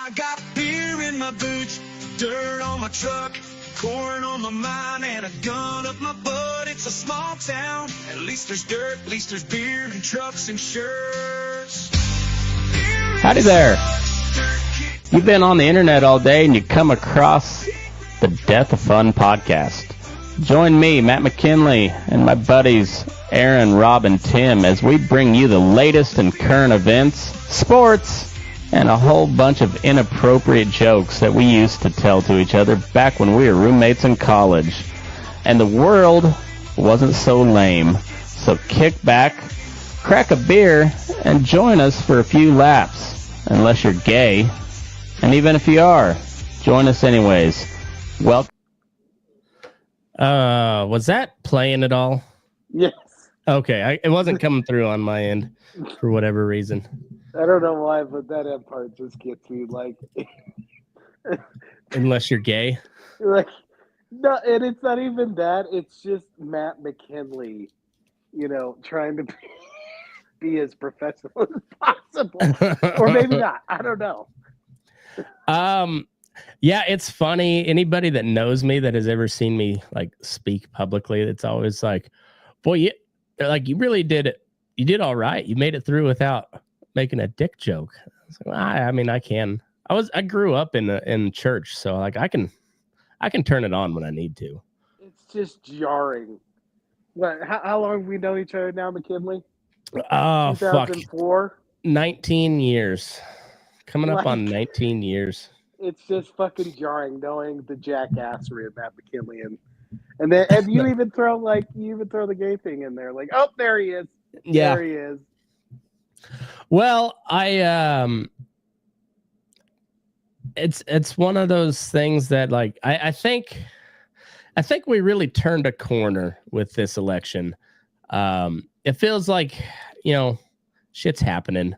I got beer in my boots, dirt on my truck, corn on my mind, and a gun up my butt. It's a small town. At least there's dirt, at least there's beer and trucks and shirts. Howdy there. You've been on the internet all day and you come across the Death of Fun podcast. Join me, Matt McKinley, and my buddies Aaron, Rob, and Tim as we bring you the latest in current events, sports, and a whole bunch of inappropriate jokes that we used to tell to each other back when we were roommates in college. And the world wasn't so lame. So kick back, crack a beer, and join us for a few laps. Unless you're gay. And even if you are, join us anyways. Welcome. Was that playing at all? Yes. Okay, it wasn't coming through on my end for whatever reason. I don't know why, but that end part just gets me like. Unless you're gay. Like, no, and it's not even that. It's just Matt McKinley, trying to be as professional as possible, or maybe not. I don't know. Yeah, it's funny. Anybody that knows me that has ever seen me like speak publicly, it's always like, boy, you really did it. You did all right. You made it through without making a dick joke. So, I mean, I can. I grew up in church, so like I can turn it on when I need to. It's just jarring. What? How long have we known each other now, McKinley? Oh, 2004? fuck. 19 years. Coming up on 19 years. It's just fucking jarring knowing the jackassery of Matt McKinley and you even throw the gay thing in there. Like, oh, there he is. Yeah. There he is. Well, it's one of those things that like I think we really turned a corner with this election. It feels like, shit's happening.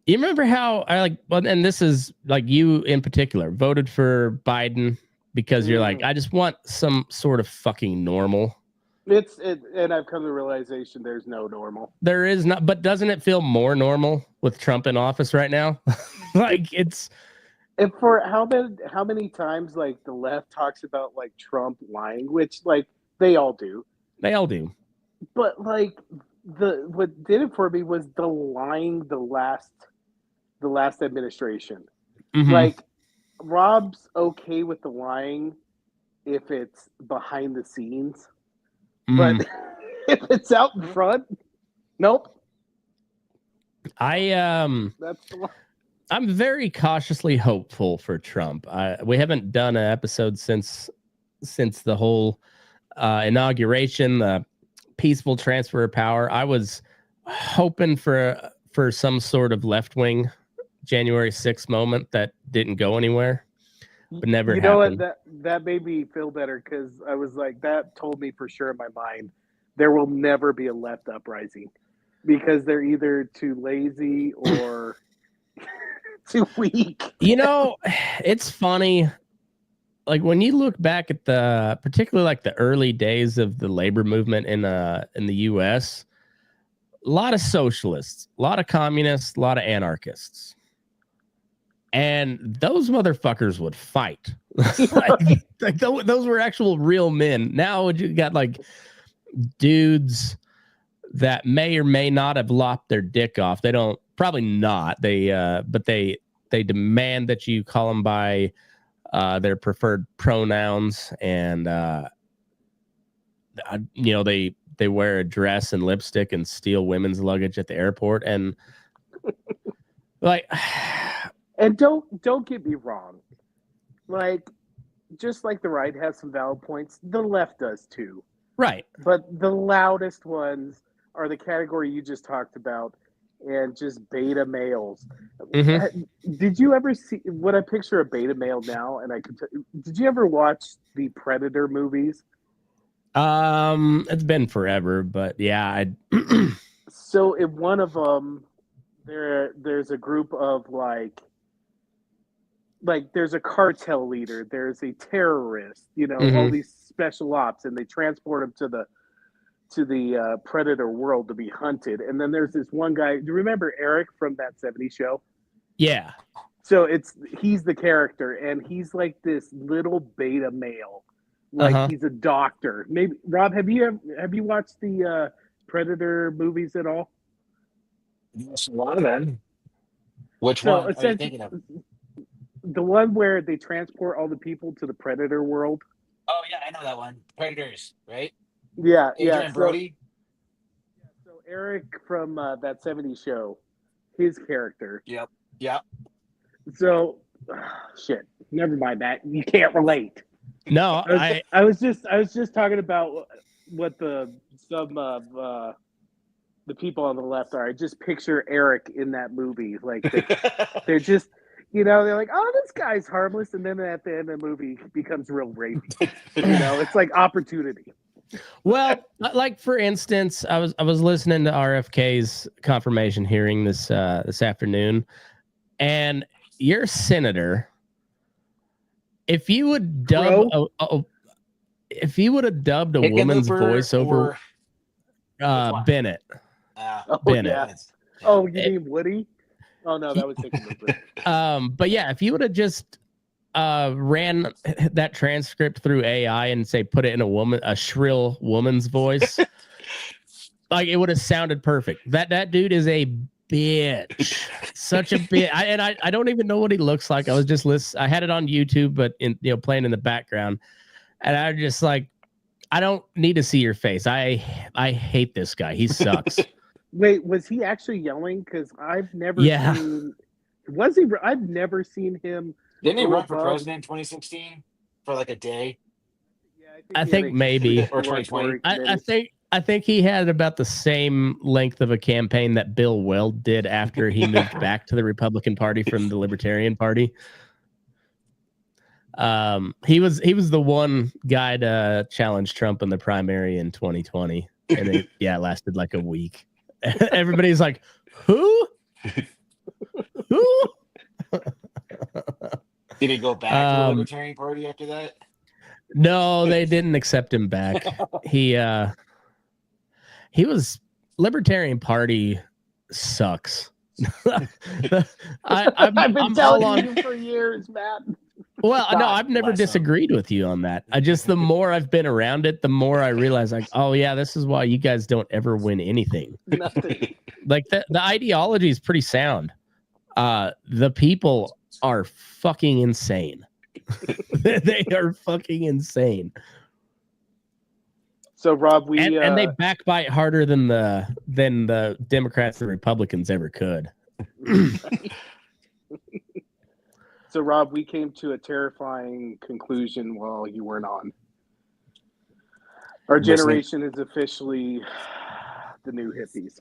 You remember how and this is like you in particular voted for Biden because you're like, I just want some sort of fucking normal. And I've come to the realization there's no normal. There is not, but doesn't it feel more normal with Trump in office right now? Like it's. And for how many times like the left talks about like Trump lying, which like they all do. They all do. But like what did it for me was the lying the last administration. Mm-hmm. Like Rob's okay with the lying if it's behind the scenes. But if it's out in front, nope. I'm very cautiously hopeful for Trump. We haven't done an episode since the whole inauguration, the peaceful transfer of power. I was hoping for some sort of left-wing January 6th moment that didn't go anywhere. But never happened. What? That made me feel better because I was like, that told me for sure in my mind there will never be a left uprising because they're either too lazy or too weak. It's funny. Like when you look back at particularly like the early days of the labor movement in the U.S., a lot of socialists, a lot of communists, a lot of anarchists. And those motherfuckers would fight. like those were actual real men. Now you got like dudes that may or may not have lopped their dick off. They don't, probably not. But they demand that you call them by their preferred pronouns, and they wear a dress and lipstick and steal women's luggage at the airport, and like. And don't get me wrong. Like, just like the right has some valid points, the left does too. Right. But the loudest ones are the category you just talked about and just beta males. Mm-hmm. Did you ever see what I picture a beta male now? And did you ever watch the Predator movies? It's been forever, but yeah. So in one of them, there's a group of like there's a cartel leader, there's a terrorist, all these special ops, and they transport them predator world to be hunted. And then there's this one guy. Do you remember Eric from that '70s show? Yeah. So he's the character, and he's like this little beta male, like he's a doctor. Maybe Rob, have you watched the Predator movies at all? Yes, a lot of them. Which one are you thinking of? The one where they transport all the people to the Predator world. Oh yeah, I know that one. Predators, right? Yeah, Adrian Brody. So Eric from that '70s show, his character. Yep. So, shit. Never mind that. You can't relate. No, I was just talking about what some of the people on the left are. I just picture Eric in that movie. Like they're just, they're like, oh, this guy's harmless, and then at the end of the movie he becomes real rapey. It's like opportunity. Well, like for instance, I was listening to RFK's confirmation hearing this afternoon, and your senator, if you would dub a woman's voice over Bennett. Bennett. Yeah. Oh, you mean Woody? Oh no, that was taken. But yeah, if you would have just ran that transcript through AI and say put it in a shrill woman's voice, like it would have sounded perfect. That dude is a bitch, such a bitch. I don't even know what he looks like. I was just listening. I had it on YouTube, but playing in the background, and I just like, I don't need to see your face. I hate this guy. He sucks. Wait, was he actually yelling? Because I've never seen. Was he? I've never seen him. Didn't he run for president in 2016 for like a day? Yeah, I think maybe or 2020. I think he had about the same length of a campaign that Bill Weld did after he moved back to the Republican Party from the Libertarian Party. He was the one guy to challenge Trump in the primary in 2020, and it lasted like a week. Everybody's like, who? Did he go back to the Libertarian Party after that? No, they didn't accept him back. He was Libertarian Party sucks. I've been telling you for years, Matt. Well, no, I've never disagreed with you on that. The more I've been around it, the more I realize, like, oh yeah, this is why you guys don't ever win anything. Nothing. Like the ideology is pretty sound. The people are fucking insane. They are fucking insane. So Rob, and they backbite harder than the Democrats and Republicans ever could. So Rob, we came to a terrifying conclusion while you weren't on. Our generation is officially the new hippies.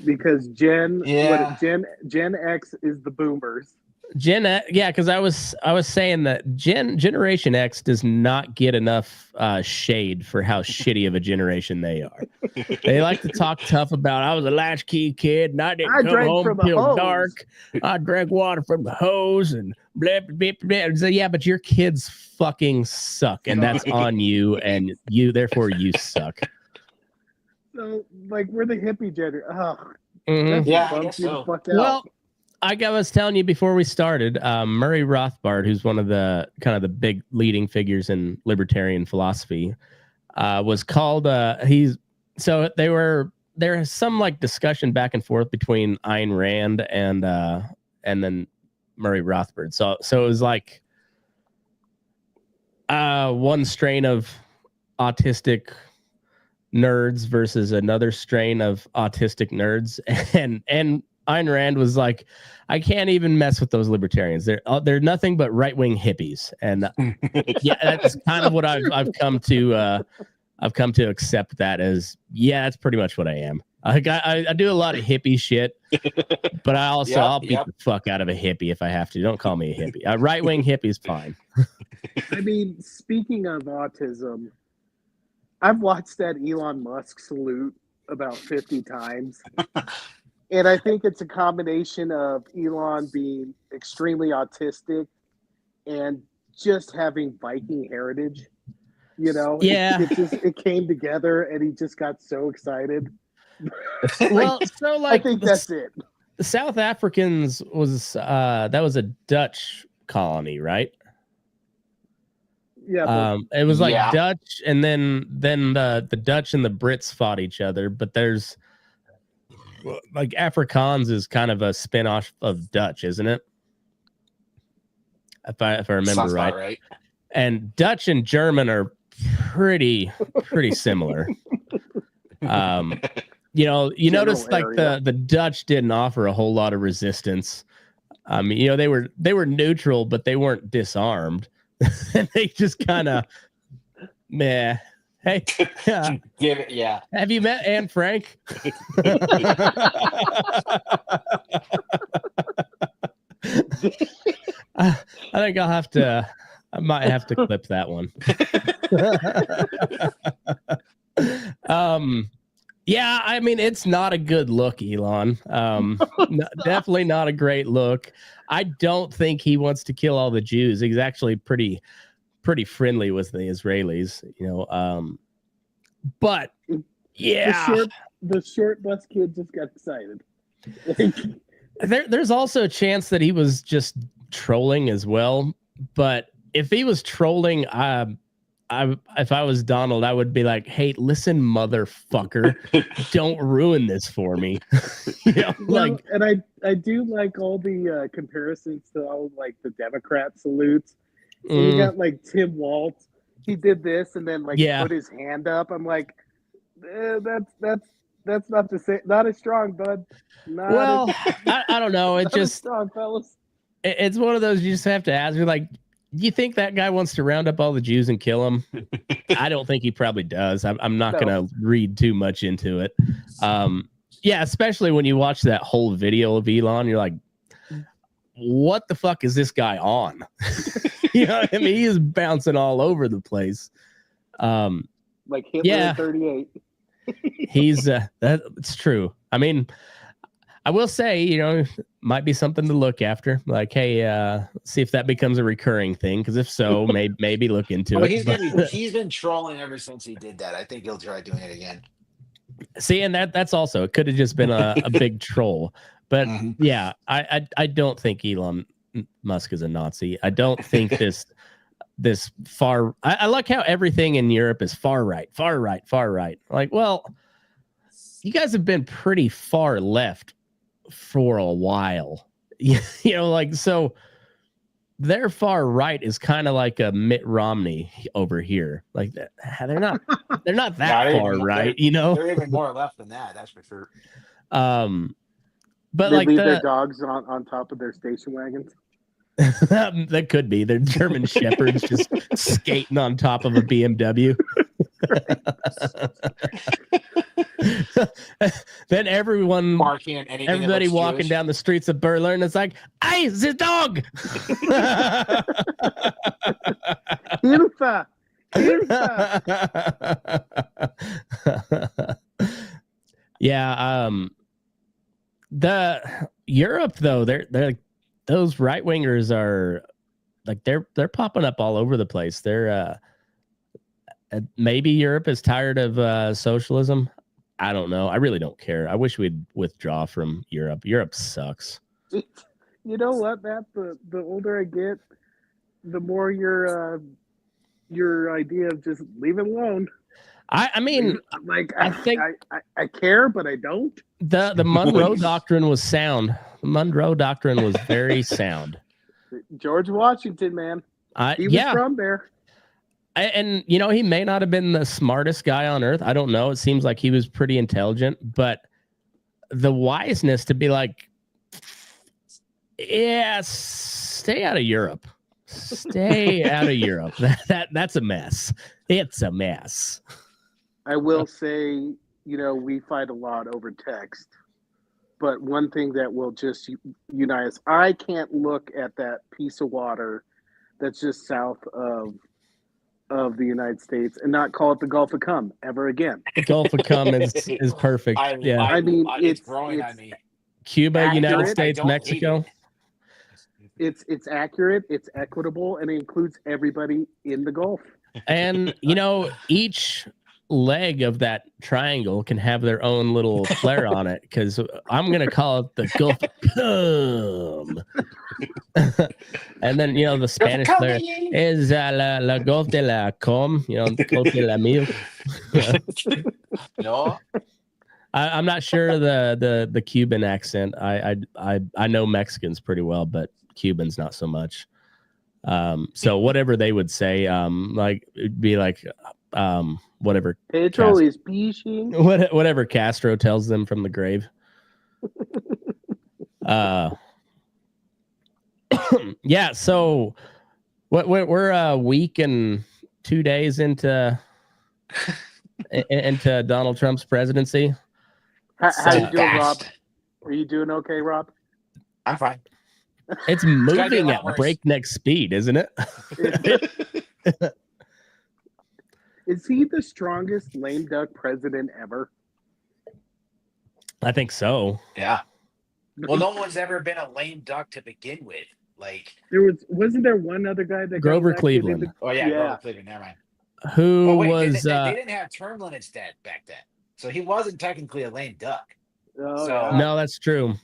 Because Gen X is the boomers. Because I was saying that Generation X does not get enough shade for how shitty of a generation they are. They like to talk tough about, I was a latchkey kid and I didn't come home till dark. I drank water from the hose and blah, blah, blah, blah. So, yeah, but your kids fucking suck, and that's on you, and therefore you suck. So, like, we're the hippie generation. Oh, yeah, I guess so. Well, I was telling you before we started, Murray Rothbard, who's one of the kind of the big leading figures in libertarian philosophy, was called. There's some like discussion back and forth between Ayn Rand and then Murray Rothbard. So it was like one strain of autistic nerds versus another strain of autistic nerds, and Ayn Rand was like, I can't even mess with those libertarians. They're nothing but right-wing hippies. And yeah, that's kind of what I've come to accept that as, yeah, that's pretty much what I am. I do a lot of hippie shit, but I'll beat the fuck out of a hippie if I have to. Don't call me a hippie. A right-wing hippie is fine. I mean, speaking of autism, I've watched that Elon Musk salute about 50 times. And I think it's a combination of Elon being extremely autistic and just having Viking heritage. Yeah. It came together, and he just got so excited. Well, so like I think that's it. The South Africans was that was a Dutch colony, right? Yeah. It was like Yeah. Dutch, and then the Dutch and the Brits fought each other. But there's like Afrikaans is kind of a spin-off of Dutch, isn't it? If I remember Sounds right. about right. And Dutch and German are pretty similar. You notice like the Dutch didn't offer a whole lot of resistance. They were neutral, but they weren't disarmed. And they just kind of, meh. Hey, yeah. Give it, yeah. Have you met Anne Frank? I think I might have to clip that one. Yeah, I mean, it's not a good look, Elon. Definitely not a great look. I don't think he wants to kill all the Jews. He's actually pretty friendly with the Israelis, but yeah, the short bus kid just got excited. There's also a chance that he was just trolling as well. But if he was trolling, if I was Donald, I would be like, "Hey, listen, motherfucker, don't ruin this for me." And I do like all the comparisons to all like the Democrat salutes. So you got like Tim Walz. He did this and then put his hand up. I'm like, that's not to say not as strong, bud. I don't know. It just strong, fellas. It's one of those you just have to ask. You're like, do you think that guy wants to round up all the Jews and kill them? I don't think he probably does. I'm not going to read too much into it. Yeah, especially when you watch that whole video of Elon, you're like, what the fuck is this guy on? You know what I mean? He is bouncing all over the place. Like Hitler in 38. He's that's true. I mean, I will say, might be something to look after. Like, hey, see if that becomes a recurring thing. Because if so, maybe look into it. He's been trolling ever since he did that. I think he'll try doing it again. See, and that's also, it could have just been a big troll. But yeah, I don't think Elon Musk is a Nazi. I don't think this far. I like how everything in Europe is far right. Like, well, you guys have been pretty far left for a while. So their far right is kind of like a Mitt Romney over here. Like that, they're not that far right. They're even more left than that. That's for sure. But they like leave their dogs on top of their station wagons. That could be. They're German shepherds just skating on top of a BMW. Then everybody walking Jewish down the streets of Berlin is like, "Hey, the dog!" Hilfe! Yeah. The Europe though, they're those right wingers are like they're popping up all over the place. They're maybe Europe is tired of socialism. I don't know. I really don't care. I wish we'd withdraw from Europe. Europe sucks. You know what, Matt? The older I get, the more your idea of just leave it alone. I mean, like I think I care, but I don't. The Monroe Doctrine was sound. The Monroe Doctrine was very sound. George Washington, man, he was from there. And he may not have been the smartest guy on earth. I don't know. It seems like he was pretty intelligent, but the wiseness to be like, yeah, stay out of Europe. Stay out of Europe. That's a mess. It's a mess. I will say, we fight a lot over text, but one thing that will just unite us, I can't look at that piece of water that's just south of the United States and not call it the Gulf of Cum ever again. The Gulf of Cum is perfect. I mean, it's growing on me. Cuba, accurate, United States, Mexico. It's accurate, it's equitable, and it includes everybody in the Gulf. And each leg of that triangle can have their own little flair on it, because I'm gonna call it the Gulf of Cum. And then the Spanish flair is la Gulf de la Cum, Gulf de la Milk. No, I'm not sure the Cuban accent. I know Mexicans pretty well, but Cubans not so much. So whatever they would say, like it'd be like whatever Pedro is speaking. Whatever Castro tells them from the grave. Yeah, so we're a week and 2 days into Donald Trump's presidency. How you doing, Rob? Are you doing okay, Rob? I'm fine. It's moving at breakneck speed, isn't it? Is he the strongest lame duck president ever? I think so. Yeah. Well, no one's ever been a lame duck to begin with. Like wasn't there one other guy that Grover Cleveland? Oh yeah, Grover Cleveland. Never mind. Who was? They didn't have term limits back then, so he wasn't technically a lame duck. Oh, so yeah. No, that's true.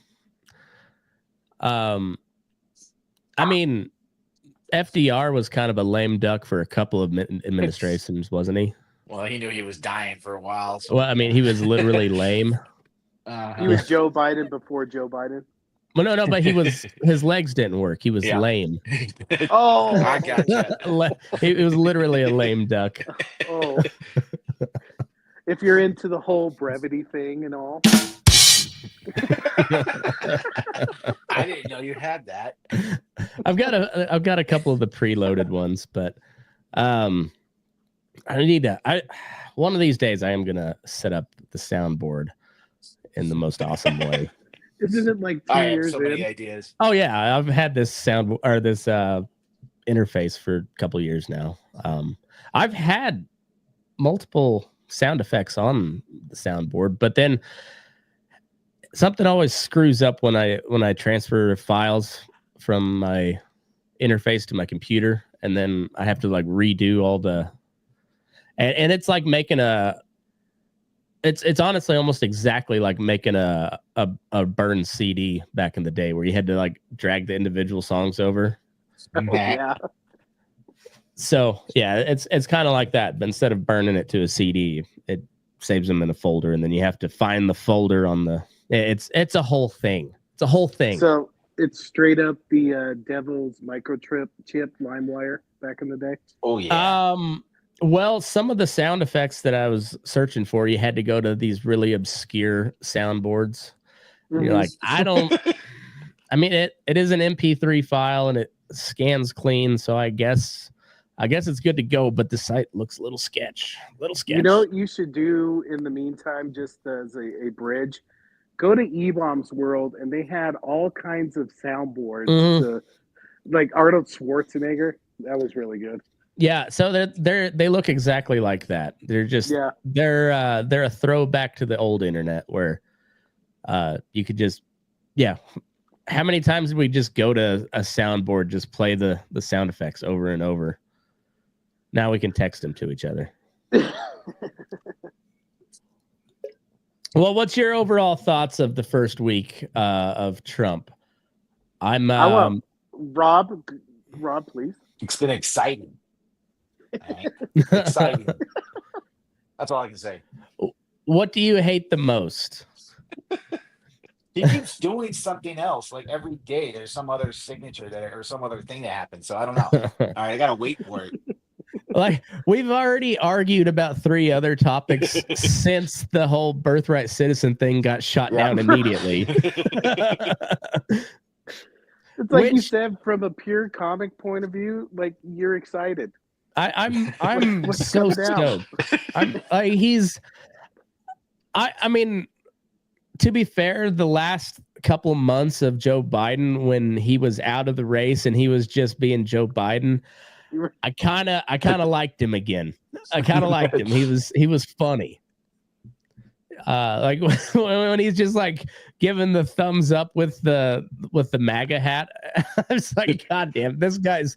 I mean, FDR was kind of a lame duck for a couple of administrations, wasn't he? Well, he knew he was dying for a while. So. Well, I mean, he was literally lame. He was Joe Biden before Joe Biden. Well, no, but his legs didn't work. He was lame. Oh, I gotcha. He was literally a lame duck. Oh, if you're into the whole brevity thing and all. I didn't know you had that. I've got a couple of the preloaded ones, but I need to. One of these days I am gonna set up the soundboard in the most awesome way. Isn't it like 2 years so many ideas. Oh yeah, I've had this sound or this interface for a couple of years now. I've had multiple sound effects on the soundboard, but then something always screws up when I transfer files from my interface to my computer, and then I have to like redo all the and it's like making it's honestly almost exactly like making a burned CD back in the day where you had to like drag the individual songs over. Yeah. So yeah, it's kind of like that, but instead of burning it to a CD, it saves them in a folder, and then you have to find the folder on the. It's a whole thing. It's a whole thing. So it's straight up the Devil's microchip LimeWire back in the day. Oh yeah. Well, some of the sound effects that I was searching for, you had to go to these really obscure soundboards. Mm-hmm. You're like, I mean, it is an MP3 file and it scans clean, so I guess it's good to go, but the site looks a little sketch. You know what you should do in the meantime, just as a bridge? Go to E-Bomb's World, and they had all kinds of soundboards, like Arnold Schwarzenegger. That was really good. Yeah, so they look exactly like that. They're just they're a throwback to the old internet where you could just How many times did we just go to a soundboard, just play the sound effects over and over? Now we can text them to each other. Well, what's your overall thoughts of the first week of Trump? I'm Rob, please. It's been exciting. Right. Exciting. That's all I can say. What do you hate the most? He keeps doing something else. Like every day, there's some other signature or some other thing that happens. So I don't know. All right, I gotta wait for it. Like we've already argued about 3 other topics since the whole birthright citizen thing got shot down immediately. It's like you said, from a pure comic point of view, like you're excited. I'm so stoked. I mean, to be fair, the last couple months of Joe Biden, when he was out of the race and he was just being Joe Biden, I kind of liked him again. I kind of liked him. He was funny. Like when he's just like giving the thumbs up with the MAGA hat. I was like, God damn, this guy's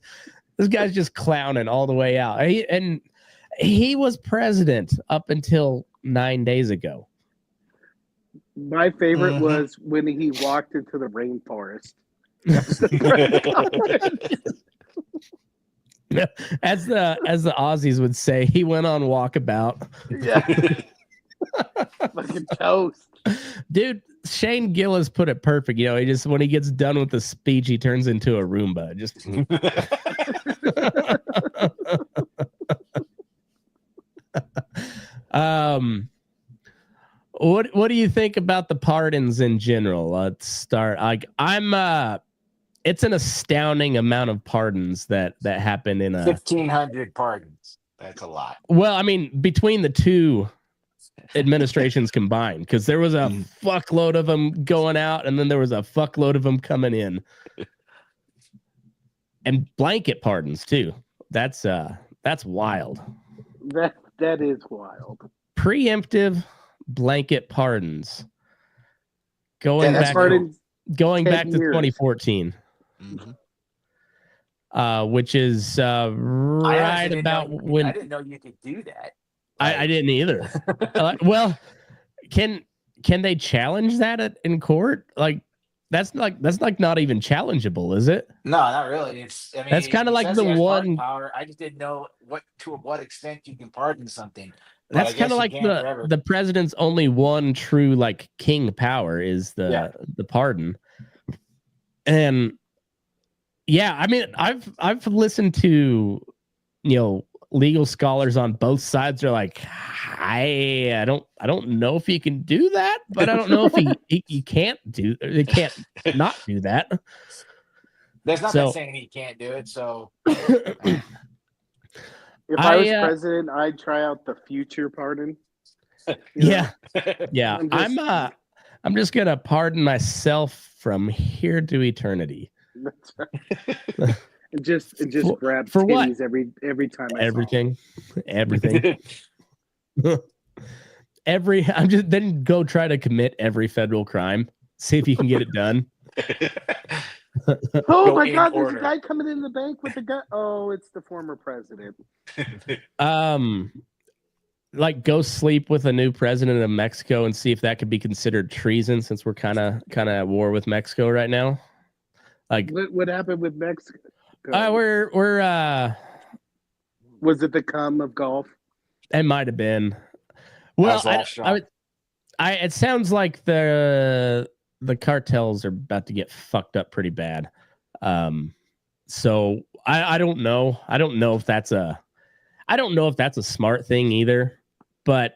This guy's just clowning all the way out. He was president up until 9 days ago. My favorite was when he walked into the rainforest. As the Aussies would say, he went on walkabout. Yeah. Fucking toast. Dude, Shane Gillis put it perfect. You know, he just, when he gets done with the speech, he turns into a Roomba. Just what do you think about the pardons in general? Let's start. It's an astounding amount of pardons that happen in a 1,500 pardons. That's a lot. Well, I mean, between the two administrations combined, because there was a fuckload of them going out, and then there was a fuckload of them coming in, and blanket pardons too. That's wild. That is wild. Preemptive blanket pardons going back to 2014. Which is right about when I didn't know you could do that. I didn't either. Well, can they challenge that in court? Like that's not even challengeable, is it? No, not really. That's kind of like the one power. I just didn't know to what extent you can pardon something. That's kind of like the president's only one true like king power is the pardon. And yeah, I mean, I've listened to, legal scholars on both sides. They're like, I don't know if he can do that, but I don't know if he can't not do that. There's nothing saying he can't do it. So if I was president, I'd try out the future pardon. Yeah. I'm just gonna pardon myself from here to eternity. That's right. and just grab for titties what? every time. Everything. Then go try to commit every federal crime. See if you can get it done. Oh my God! There's a guy coming in the bank with a gun. Oh, it's the former president. Like go sleep with a new president of Mexico and see if that could be considered treason, since we're kind of at war with Mexico right now. Like what happened with Mexico? We're was it the cum of Gulf? It might have been. Well, it sounds like the cartels are about to get fucked up pretty bad. So I don't know. I don't know if that's a smart thing either. But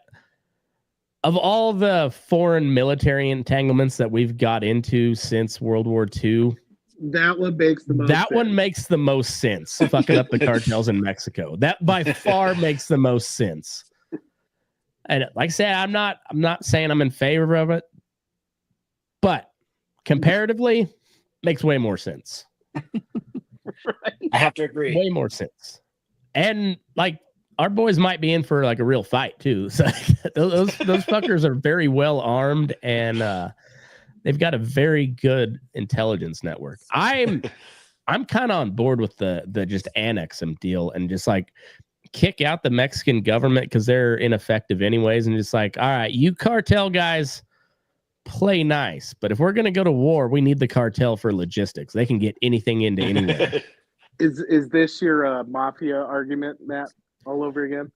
of all the foreign military entanglements that we've got into since World War II, that one makes the most sense. One makes the most sense. Fucking up the cartels in Mexico. That by far makes the most sense. And like I said, I'm not saying I'm in favor of it, but comparatively, makes way more sense. Right. I have to agree. Way more sense. And like our boys might be in for like a real fight too. So those fuckers are very well armed, and they've got a very good intelligence network. I'm kind of on board with the just annex them deal and just like kick out the Mexican government because they're ineffective anyways, and just like, all right, you cartel guys play nice, but if we're gonna go to war, we need the cartel for logistics. They can get anything into anywhere. Is this your mafia argument, Matt, all over again?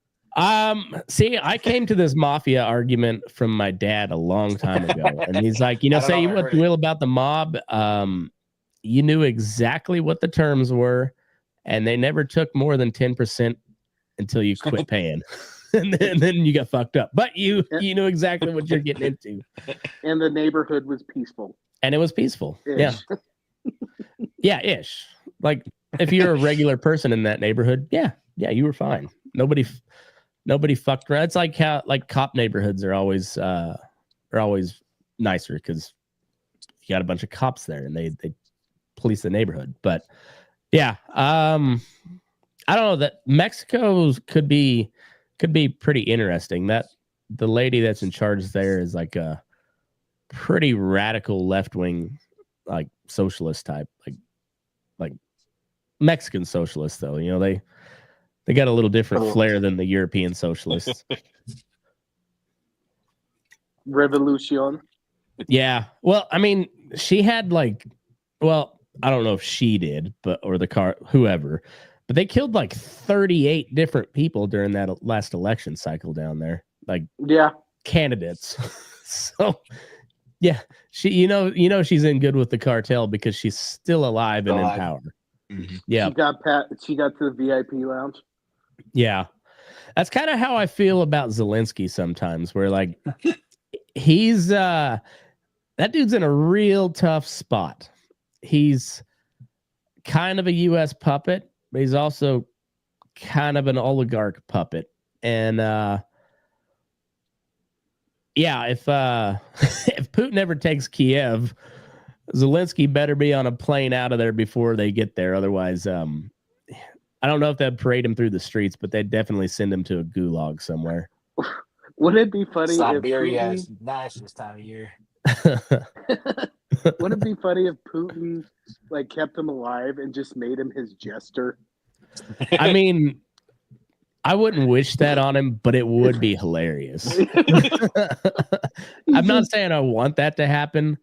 See, I came to this mafia argument from my dad a long time ago, and he's like, say what you will about the mob. You knew exactly what the terms were, and they never took more than 10% until you quit paying. and then you got fucked up. But you knew exactly what you're getting into. And the neighborhood was peaceful. And it was peaceful. Ish. Yeah. Yeah, ish. Like if you're a regular person in that neighborhood, yeah, you were fine. Nobody fucked around. It's like how like cop neighborhoods are always nicer because you got a bunch of cops there and they police the neighborhood. But yeah, I don't know, that Mexico could be pretty interesting. That the lady that's in charge there is like a pretty radical left-wing, like socialist type, like Mexican socialists, though. You know, they got a little different flair than the European socialists. Revolution. Yeah. Well, I mean, she had like, well, I don't know if she did, or whoever, but they killed like 38 different people during that last election cycle down there. Like, yeah, candidates. So, yeah, she's in good with the cartel because she's still alive and in power. Mm-hmm. Yeah. She got to the VIP lounge. Yeah. That's kind of how I feel about Zelensky sometimes, where like he's that dude's in a real tough spot. He's kind of a US puppet, but he's also kind of an oligarch puppet. And yeah, if if Putin ever takes Kiev, Zelensky better be on a plane out of there before they get there. Otherwise, I don't know if they'd parade him through the streets, but they'd definitely send him to a gulag somewhere. Wouldn't it be funny Siberia is nice this time of year. Wouldn't it be funny if Putin like kept him alive and just made him his jester? I mean, I wouldn't wish that on him, but it would be hilarious. I'm not saying I want that to happen,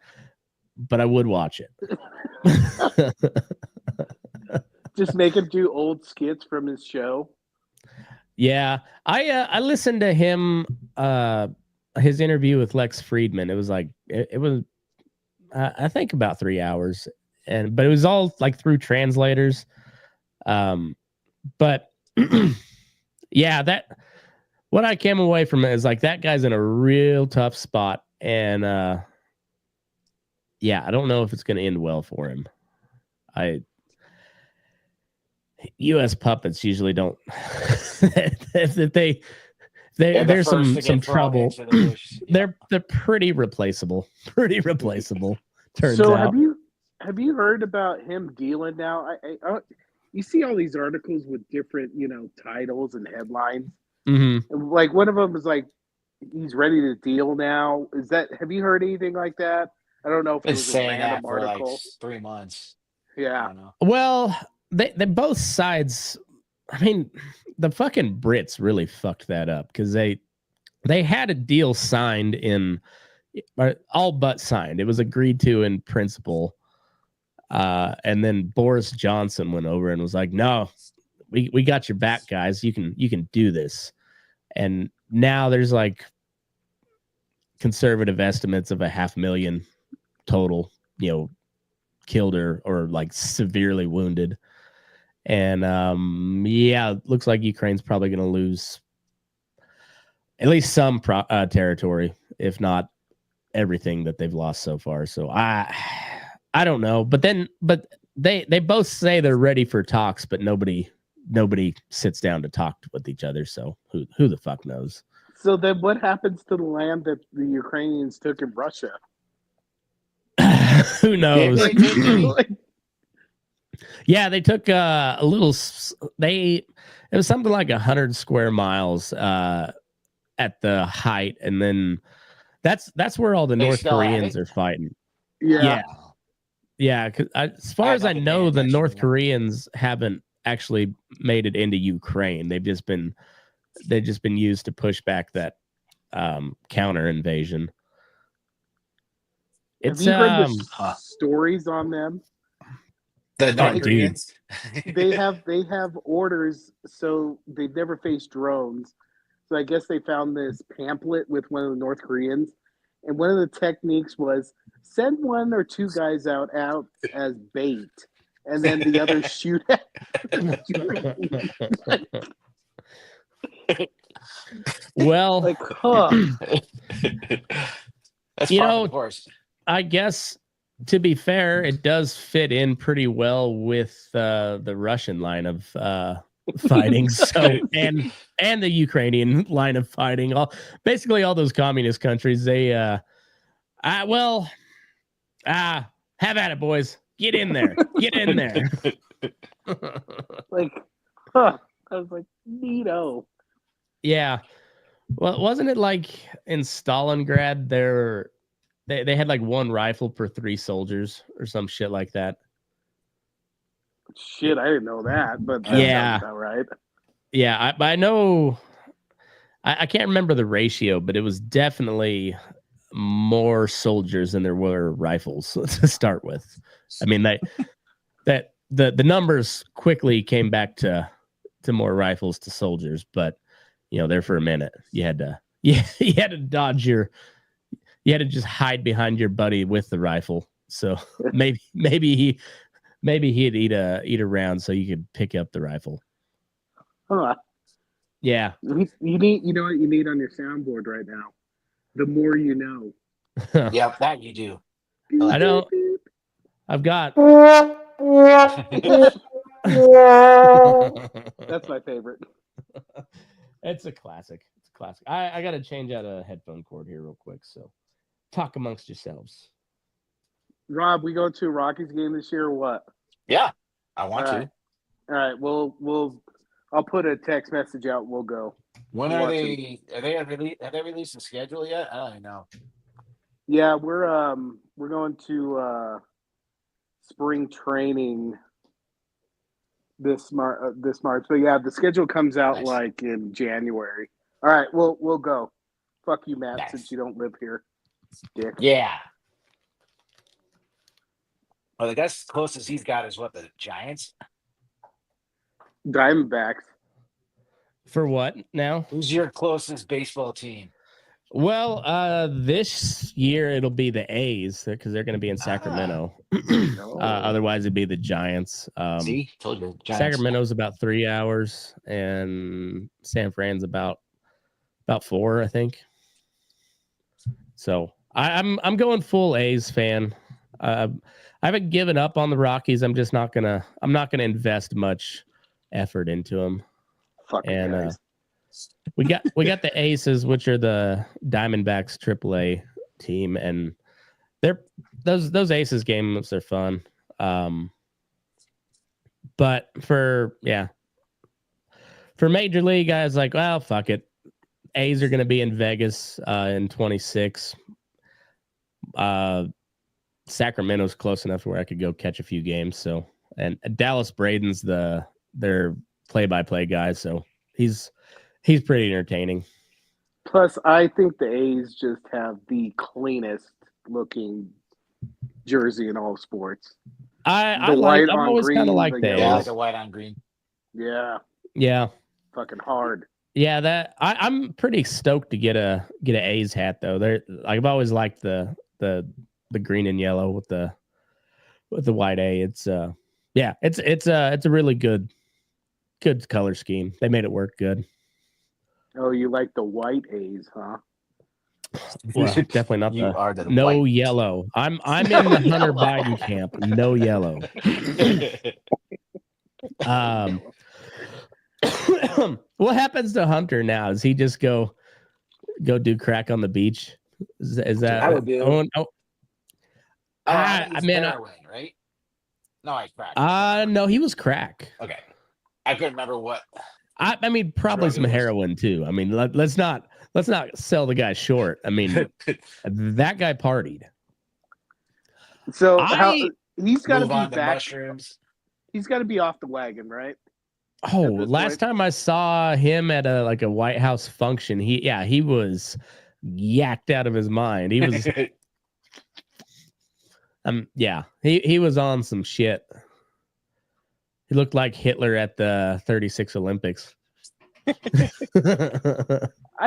but I would watch it. Just make him do old skits from his show. Yeah, I listened to him his interview with Lex Friedman. It was like it was I think about 3 hours, but it was all like through translators. But yeah, what I came away from it is like that guy's in a real tough spot, and yeah, I don't know if it's going to end well for him. U.S. puppets usually don't. if there's some trouble. They're pretty replaceable. Pretty replaceable. Turns out. Have you heard about him dealing now? You see all these articles with different titles and headlines. Mm-hmm. Like one of them is like he's ready to deal now. Have you heard anything like that? I don't know if it was a random article. For like 3 months. Yeah. Well, they both sides. I mean, the fucking Brits really fucked that up because they had a deal signed all but signed. It was agreed to in principle. And then Boris Johnson went over and was like, "No, we got your back, guys. You can do this." And now there's like conservative estimates of 500,000 total, killed or like severely wounded. And yeah, looks like Ukraine's probably going to lose at least some territory, if not everything that they've lost so far. So I don't know, but they both say they're ready for talks, but nobody sits down to talk with each other. So who the fuck knows? So then what happens to the land that the Ukrainians took in Russia? Who knows? Yeah, they took a little. It was something like 100 square miles at the height, and then that's where all the North Koreans are fighting. Yeah. Because as far as I know, the North Koreans haven't actually made it into Ukraine. They've just been used to push back that counter invasion. Have you heard the stories on them? The North Koreans. they have orders, so they've never faced drones. So I guess they found this pamphlet with one of the North Koreans, and one of the techniques was send 1 or 2 guys out as bait, and then the others shoot at. Well, like, huh? That's of course. I guess, to be fair, it does fit in pretty well with the Russian line of fighting. So and the Ukrainian line of fighting. Basically all those communist countries. They have at it, boys. Get in there. Get in there. Like, huh? I was like, neato. Yeah. Well, wasn't it like in Stalingrad they had like 1 rifle per 3 soldiers or some shit like that? Shit, I didn't know that, but that Yeah. sounds about right. Yeah, I know. I can't remember the ratio, but it was definitely more soldiers than there were rifles to start with. I mean, the numbers quickly came back to more rifles to soldiers, but there for a minute you had to you had to you had to just hide behind your buddy with the rifle. So maybe he'd eat a round so you could pick up the rifle. Huh. Yeah. You know what you need on your soundboard right now? The more you know. Yep, that you do. I don't. I've got. That's my favorite. It's a classic. It's a classic. I got to change out a headphone cord here real quick. So talk amongst yourselves. Rob, we go to a Rockies game this year or what? Yeah, I want All to. right. All right. I'll put a text message out. We'll go. When are they? Have they released the schedule yet? I don't know. Yeah, we're going to spring training this March. But yeah, the schedule comes out Nice. like in January. All right, we'll go. Fuck you, Matt, Nice. since you don't live here. Dick. Yeah. Well, the guy closest he's got is what, the Giants? Diamondbacks. For what now? Who's your closest baseball team? Well, this year it'll be the A's because they're going to be in Sacramento. Otherwise, it'd be the Giants. See, told you. Giants. Sacramento's about 3 hours, and San Fran's about 4, I think. So I'm going full A's fan. I haven't given up on the Rockies. I'm not gonna invest much effort into them. Fucking guys. We got the Aces, which are the Diamondbacks AAA team, and those Aces games are fun. But for Major League guys, like, well, fuck it. A's are going to be in Vegas in 26. Sacramento's close enough where I could go catch a few games. So, and Dallas Braden's their play-by-play guy, so he's pretty entertaining. Plus, I think the A's just have the cleanest looking jersey in all sports. I've always kind of liked that. Yeah, like a white on green. Yeah. Fucking hard. Yeah, I'm pretty stoked to get an A's hat though. I've always liked the green and yellow with the white A. It's a really good color scheme. They made it work good. Oh, you like the white A's, huh? Well, definitely not no white. Yellow. I'm in the Hunter Biden camp. No yellow. What happens to Hunter now? Does he just go do crack on the beach? Is that? I would do. I mean, heroin, right? No, I cracked. No, he was crack. Okay, I couldn't remember what. I mean, probably some heroin too. I mean, let's not sell the guy short. I mean, that guy partied. So he's got to be back. Mushrooms. He's got to be off the wagon, right? Oh, last time I saw him at a White House function, he was yacked out of his mind. He was, he was on some shit. He looked like Hitler at the 36 Olympics. I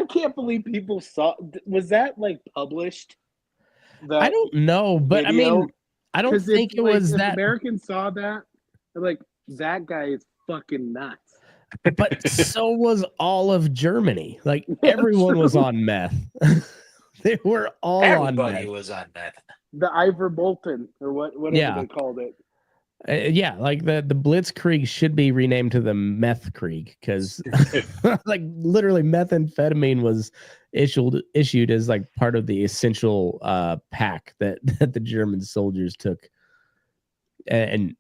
can't believe people saw. Was that published? I don't know, but video? I mean, I don't think it was that. Americans saw that. They're like, that guy is fucking nuts. But so was all of Germany. Like everyone was on meth. They were all on meth. Everybody was on meth. The Ivor Bolton or whatever they called it. Like the Blitzkrieg should be renamed to the Meth Krieg because literally methamphetamine was issued as part of the essential pack that the German soldiers took. And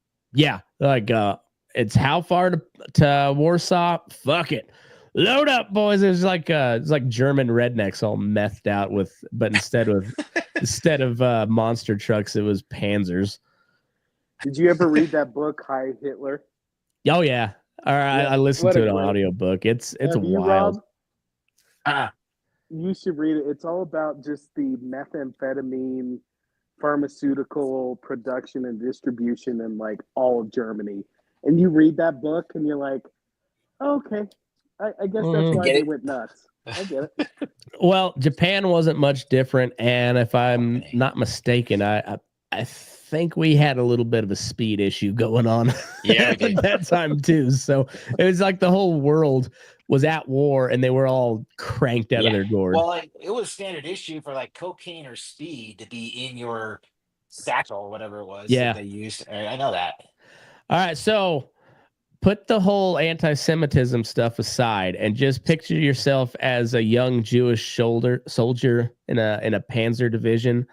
it's how far to Warsaw? Fuck it. Load up, boys. It's like German rednecks all methed out but instead of monster trucks, it was Panzers. Did you ever read that book, Hi Hitler? Oh yeah. All right, I listened what to a it on great- audiobook. It's Have you, wild. Rob? Ah, You should read it. It's all about just the methamphetamine pharmaceutical production and distribution in like all of Germany. And you read that book and you're like, oh, okay, I guess that's why Get they it? went nuts. I get it. Well, Japan wasn't much different, and if I'm not mistaken, I think we had a little bit of a speed issue going on Yeah, we at did. that time too. So it was like the whole world was at war, and they were all cranked out of their gourd. Well, like, it was standard issue for like cocaine or speed to be in your satchel or whatever it was Yeah. that they used. I know that. All right, so put the whole anti-Semitism stuff aside and just picture yourself as a young Jewish soldier in a Panzer division.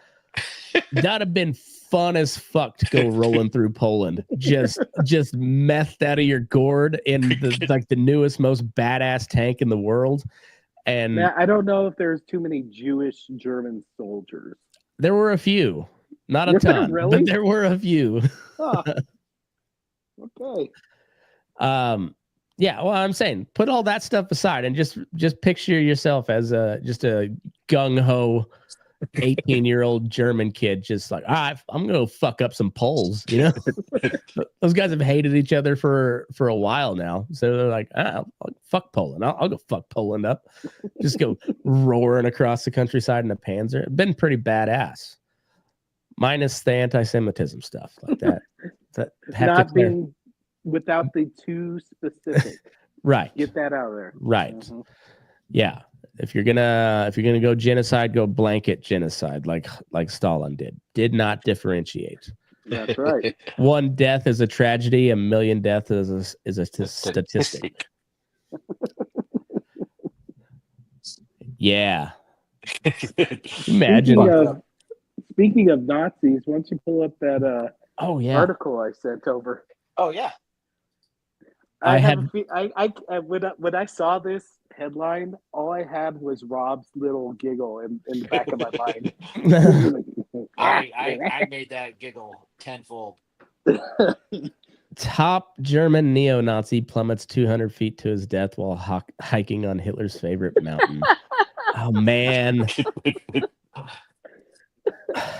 That'd have been fun as fuck to go rolling through Poland, just methed out of your gourd in the newest, most badass tank in the world. And Now, I don't know if there's too many Jewish German soldiers. there were a few, not a Were there ton, really? but there were a few. Huh. Okay. Yeah, well, I'm saying put all that stuff aside and just picture yourself as just a gung-ho 18-year-old German kid, just like, all right, I'm gonna fuck up some Poles, you know. Those guys have hated each other for a while now, so they're like, fuck Poland, I'll go fuck Poland up, just go roaring across the countryside in a Panzer. It's been pretty badass, minus the anti-Semitism stuff like that. Not being without the too specific. Right. Get that out of there. Right. Mhm. Yeah. If you're gonna go genocide, go blanket genocide like Stalin did not differentiate. That's right. One death is a tragedy, a million deaths is a statistic. Yeah. Imagine. Speaking of Nazis, why don't you pull up that Oh yeah. article I sent over? Oh yeah. When I saw this headline, all I had was Rob's little giggle in the back of my mind. I made that giggle tenfold. Top German neo-Nazi plummets 200 feet to his death while hiking on Hitler's favorite mountain. Oh man.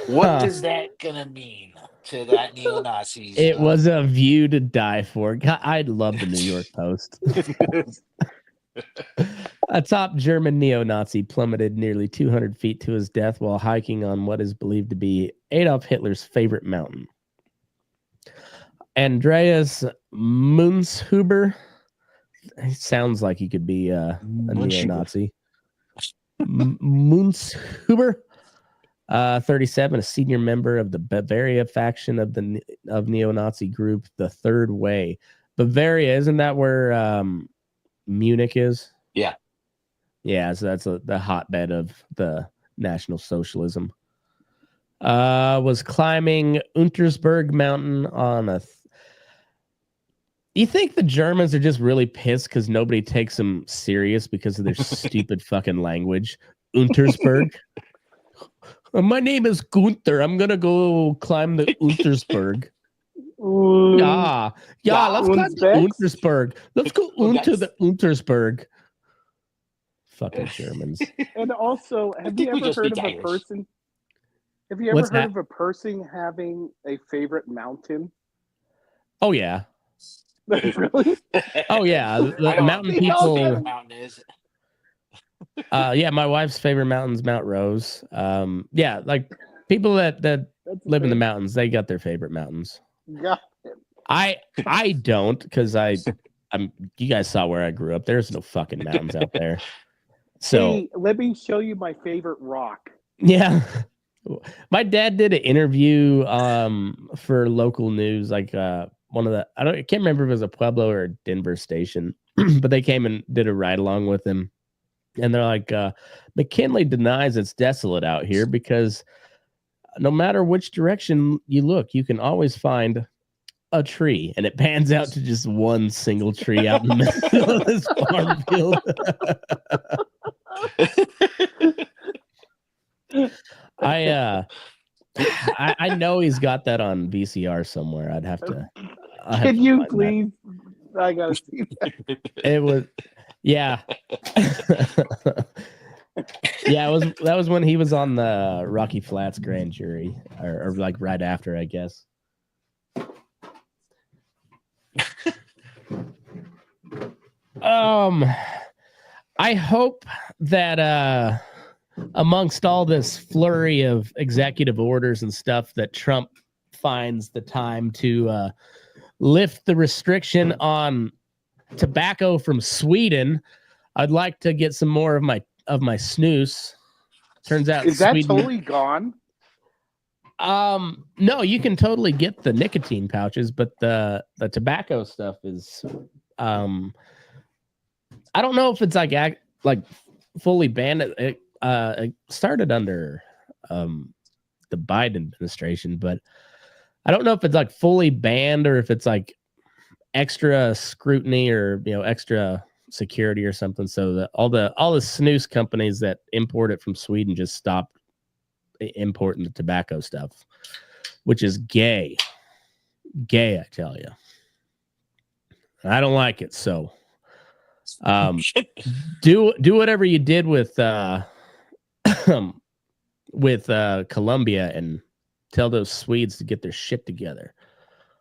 What is that gonna mean to that neo-Nazis? It was a view to die for. God, I'd love the New York Post. A top German neo-Nazi plummeted nearly 200 feet to his death while hiking on what is believed to be Adolf Hitler's favorite mountain. Andreas Munzhuber. He sounds like he could be a neo-Nazi. Munzhuber. 37, a senior member of the Bavaria faction of neo-Nazi group The Third Way. Bavaria, isn't that where Munich is? Yeah. Yeah, so that's the hotbed of the National Socialism. Was climbing Untersberg Mountain on you think the Germans are just really pissed because nobody takes them serious because of their stupid fucking language? Untersberg? My name is Gunther. I'm gonna go climb the Untersberg. Yeah, let's climb the Untersberg. Let's go into the Untersberg. Fucking Germans. And also, have you ever heard of a person? Have you ever heard of a person having a favorite mountain? Oh yeah. Really? Oh yeah. The mountain people. Mountain is. Yeah, my wife's favorite mountain's Mount Rose. Yeah, like people that live in the mountains, they got their favorite mountains. Got it. I don't, because I'm you guys saw where I grew up. There's no fucking mountains out there. So hey, let me show you my favorite rock. Yeah. My dad did an interview for local news, like one of I can't remember if it was a Pueblo or a Denver station, but they came and did a ride along with him. And they're like, McKinley denies it's desolate out here because no matter which direction you look, you can always find a tree. And it pans out to just one single tree out in the middle of this farm field. I know he's got that on VCR somewhere. I'd have to. Can you please? I gotta see that. It was, yeah. Yeah, that was when he was on the Rocky Flats grand jury, or like right after, I guess. I hope that amongst all this flurry of executive orders and stuff, that Trump finds the time to lift the restriction on tobacco from Sweden. I'd like to get some more of my snus. Turns out, is that Sweden, totally gone? No, you can totally get the nicotine pouches, but the tobacco stuff is I don't know if it's like fully banned. It started under the Biden administration, but I don't know if it's like fully banned or if it's like extra scrutiny or extra security or something. So that all the snus companies that import it from Sweden just stopped importing the tobacco stuff, which is gay. I tell you, I don't like it. So do whatever you did with Colombia and tell those Swedes to get their shit together,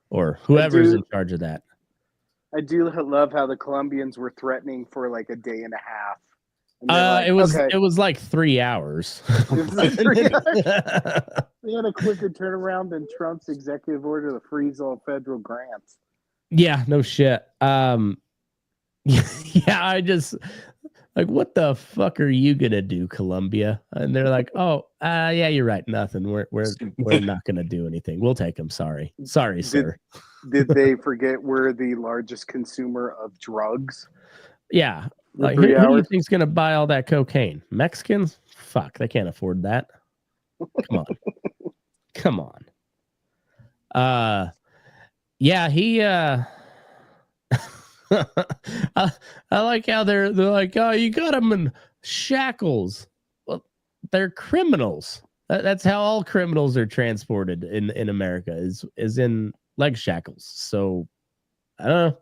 or whoever's in charge of that. I do love how the Colombians were threatening for like a day and a half. It was like 3 hours. They had a quicker turnaround than Trump's executive order to freeze all federal grants. Yeah, no shit. Yeah, I just like, what the fuck are you gonna do, Colombia? And they're like, oh, yeah, you're right. Nothing. We're not gonna do anything. We'll take them. Sorry, sir. Did they forget we're the largest consumer of drugs? Yeah. Like, who do you think's gonna buy all that cocaine? Mexicans? Fuck, they can't afford that. Come on. Yeah, he I like how they're like, oh, you got them in shackles. Well, they're criminals. That's how all criminals are transported in America, is in leg shackles. So I don't know.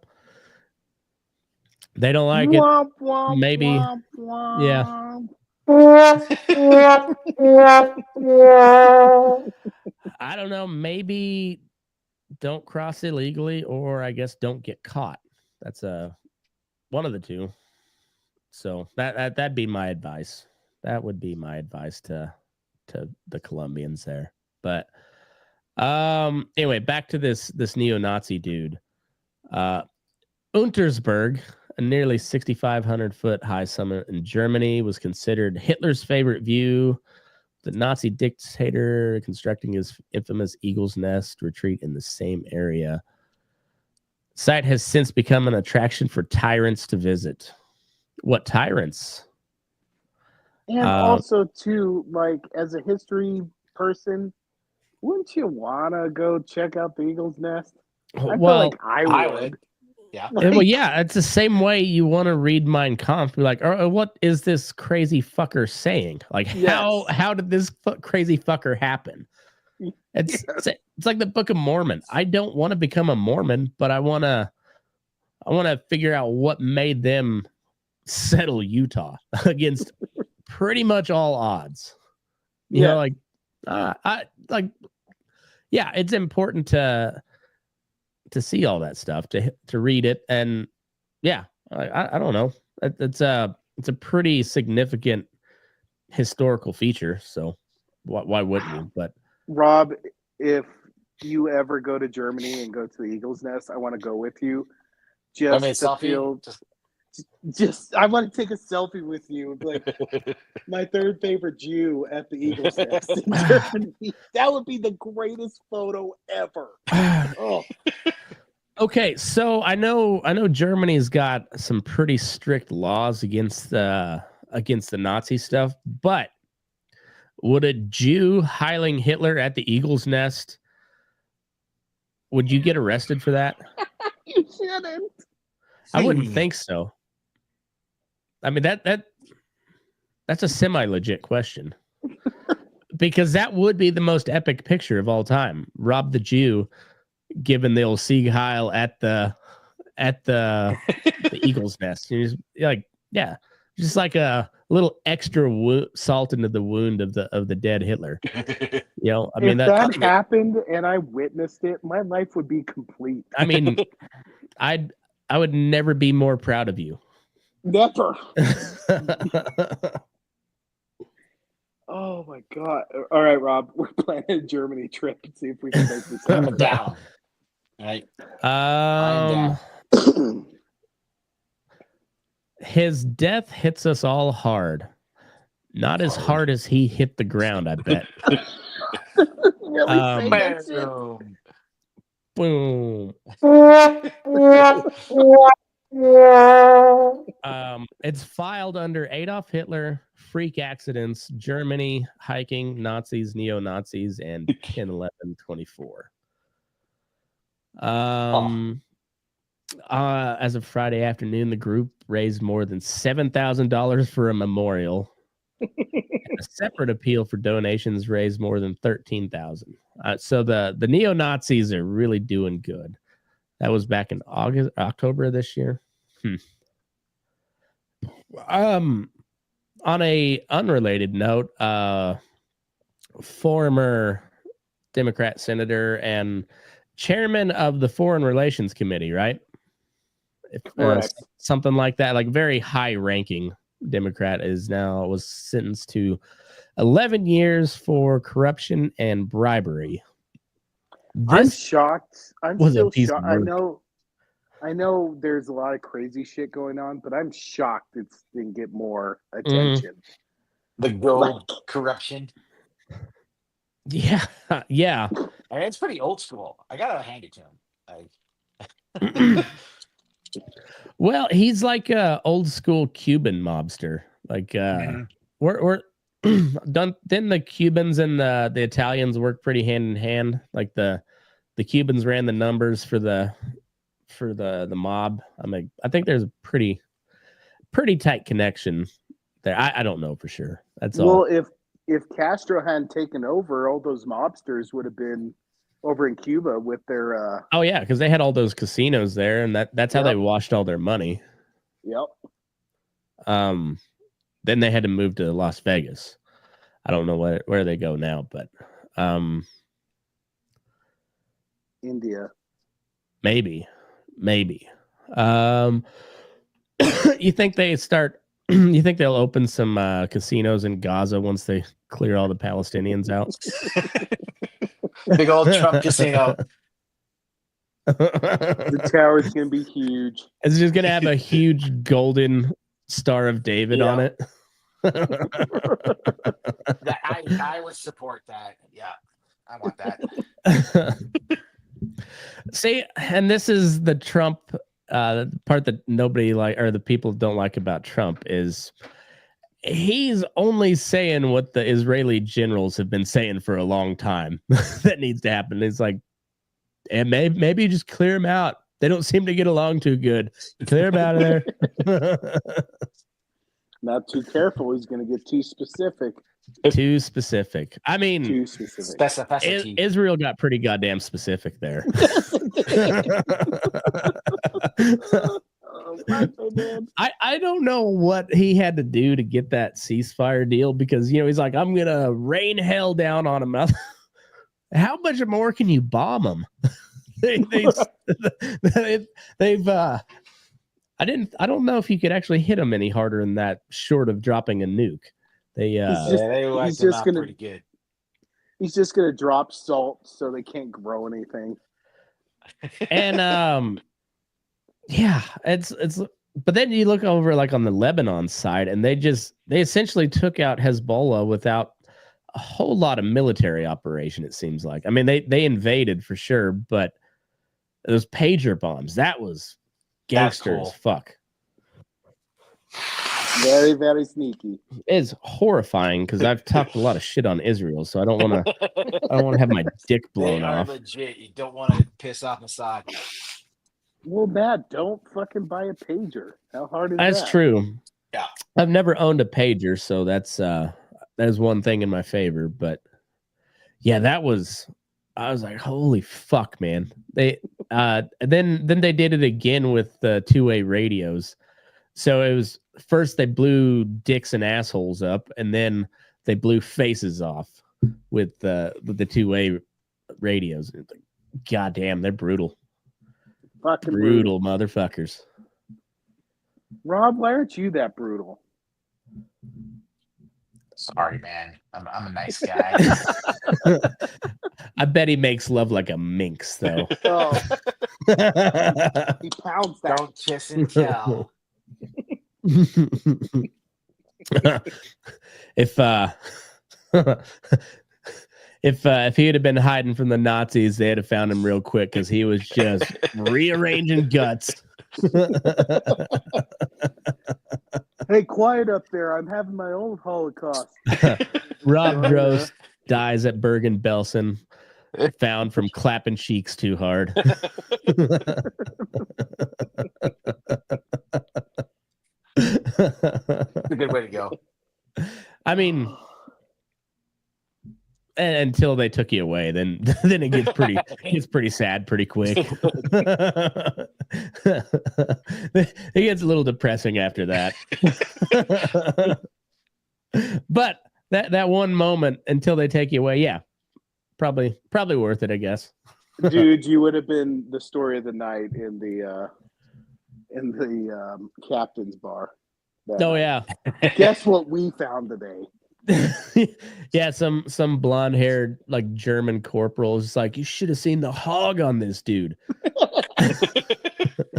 They don't like it. Maybe. Yeah. I don't know. Maybe don't cross illegally, or I guess don't get caught. That's one of the two. So that'd be my advice. That would be my advice to the Colombians there. But anyway, back to this neo-Nazi dude. Untersberg, a nearly 6,500 foot high summit in Germany, was considered Hitler's favorite view. The Nazi dictator constructing his infamous Eagle's Nest retreat in the same area. Site has since become an attraction for tyrants to visit. What tyrants? And also, too, like, as a history person, wouldn't you want to go check out the Eagle's Nest? I feel like I would. Yeah. Well, yeah, it's the same way you want to read Mein Kampf. Be like, oh, what is this crazy fucker saying? Like, how did this crazy fucker happen? It's like the Book of Mormon. I don't want to become a Mormon, but I want to figure out what made them settle Utah against pretty much all odds. You know, like, yeah, it's important to see all that stuff, to read it. And yeah, I don't know. It's a pretty significant historical feature. So why wouldn't you? But Rob, if you ever go to Germany and go to the Eagle's Nest, I want to go with you. I want to take a selfie with you, like my third favorite Jew at the Eagle's Nest in Germany. That would be the greatest photo ever. Oh. Okay, so I know Germany's got some pretty strict laws against the Nazi stuff, but would a Jew hailing Hitler at the Eagle's Nest, would you get arrested for that? You shouldn't. I wouldn't think so. I mean, that's a semi-legit question. because that would be the most epic picture of all time. Rob the Jew giving the old Sieg Heil at the eagle's nest. You're just like a little extra salt into the wound of the dead Hitler. I mean, if that happened and I witnessed it, my life would be complete. I mean, I would never be more proud of you. Never. Oh my God! All right, Rob, we're planning a Germany trip and see if we can make this happen. I'm down. All right. I'm down. His death hits us all hard. Not as hard as he hit the ground, I bet. Boom. It's filed under Adolf Hitler, freak accidents, Germany, hiking, Nazis, neo-Nazis, and 10/11/24. As of Friday afternoon, the group raised more than $7,000 for a memorial. A separate appeal for donations raised more than $13,000. So the neo-Nazis are really doing good. That was back in October of this year. On a unrelated note, former Democrat senator and chairman of the Foreign Relations Committee, right? Something like that, like very high-ranking Democrat was sentenced to 11 years for corruption and bribery. I'm shocked. I'm still shocked. I know there's a lot of crazy shit going on, but I'm shocked it didn't get more attention. The gold corruption. Yeah. I mean, it's pretty old school. I gotta hand it to him. Well, he's like a old school Cuban mobster. Like we're didn't the Cubans and the Italians work pretty hand in hand? Like the Cubans ran the numbers for the mob. I think there's a pretty tight connection there. I don't know for sure. That's all. Well, if Castro hadn't taken over, all those mobsters would have been over in Cuba with their oh yeah, because they had all those casinos there, and that's how they washed all their money. Yep. Then they had to move to Las Vegas. I don't know where they go now, but India. Maybe. You think you think they'll open some casinos in Gaza once they clear all the Palestinians out? Big old Trump casino. The tower's gonna be huge. It's just gonna have a huge golden Star of David on it. I would support that. Yeah, I want that. See, and this is the Trump part that nobody or the people don't like about Trump is he's only saying what the Israeli generals have been saying for a long time. That needs to happen. It's like, and maybe just clear them out. They don't seem to get along too good. Clear them out of there. Not too careful. He's going to get too specific. Too specific. I mean, too specific. Specificity. Israel got pretty goddamn specific there. I don't know what he had to do to get that ceasefire deal because he's like, I'm gonna rain hell down on him. How much more can you bomb them? they've I don't know if you could actually hit them any harder than that, short of dropping a nuke. He's just gonna pretty good. He's just gonna drop salt so they can't grow anything. And yeah, it's but then you look over like on the Lebanon side, and they essentially took out Hezbollah without a whole lot of military operation. It seems like. I mean, they invaded for sure, but those pager bombs, that was gangster as fuck. Very, very sneaky. It's horrifying because I've talked a lot of shit on Israel, so I don't want to have my dick blown off. Legit. You don't want to piss off Assad. Well, Matt, don't fucking buy a pager. How hard is that? That's true. Yeah. I've never owned a pager, so that's that is one thing in my favor. But yeah, I was like, holy fuck, man. They then they did it again with the two-way radios. So it was first they blew dicks and assholes up, and then they blew faces off with the two-way radios. God damn, they're brutal. Fucking Brutal motherfuckers. Rob, why aren't you that brutal? Sorry, man. I'm a nice guy. I bet he makes love like a minx, though. Oh, he pounds that. Don't kiss and tell. If if he had been hiding from the Nazis, they'd have found him real quick because he was just rearranging guts. Hey, quiet up there. I'm having my own Holocaust. Rob Drost dies at Bergen-Belsen, found from clapping cheeks too hard. It's a good way to go. I mean, until they took you away, then it gets pretty sad pretty quick. It gets a little depressing after that. But that one moment until they take you away, yeah, probably worth it, I guess. Dude, you would have been the story of the night in the captain's bar. Oh yeah. Guess what we found today? Yeah, some blonde-haired like German corporal is like, you should have seen the hog on this dude.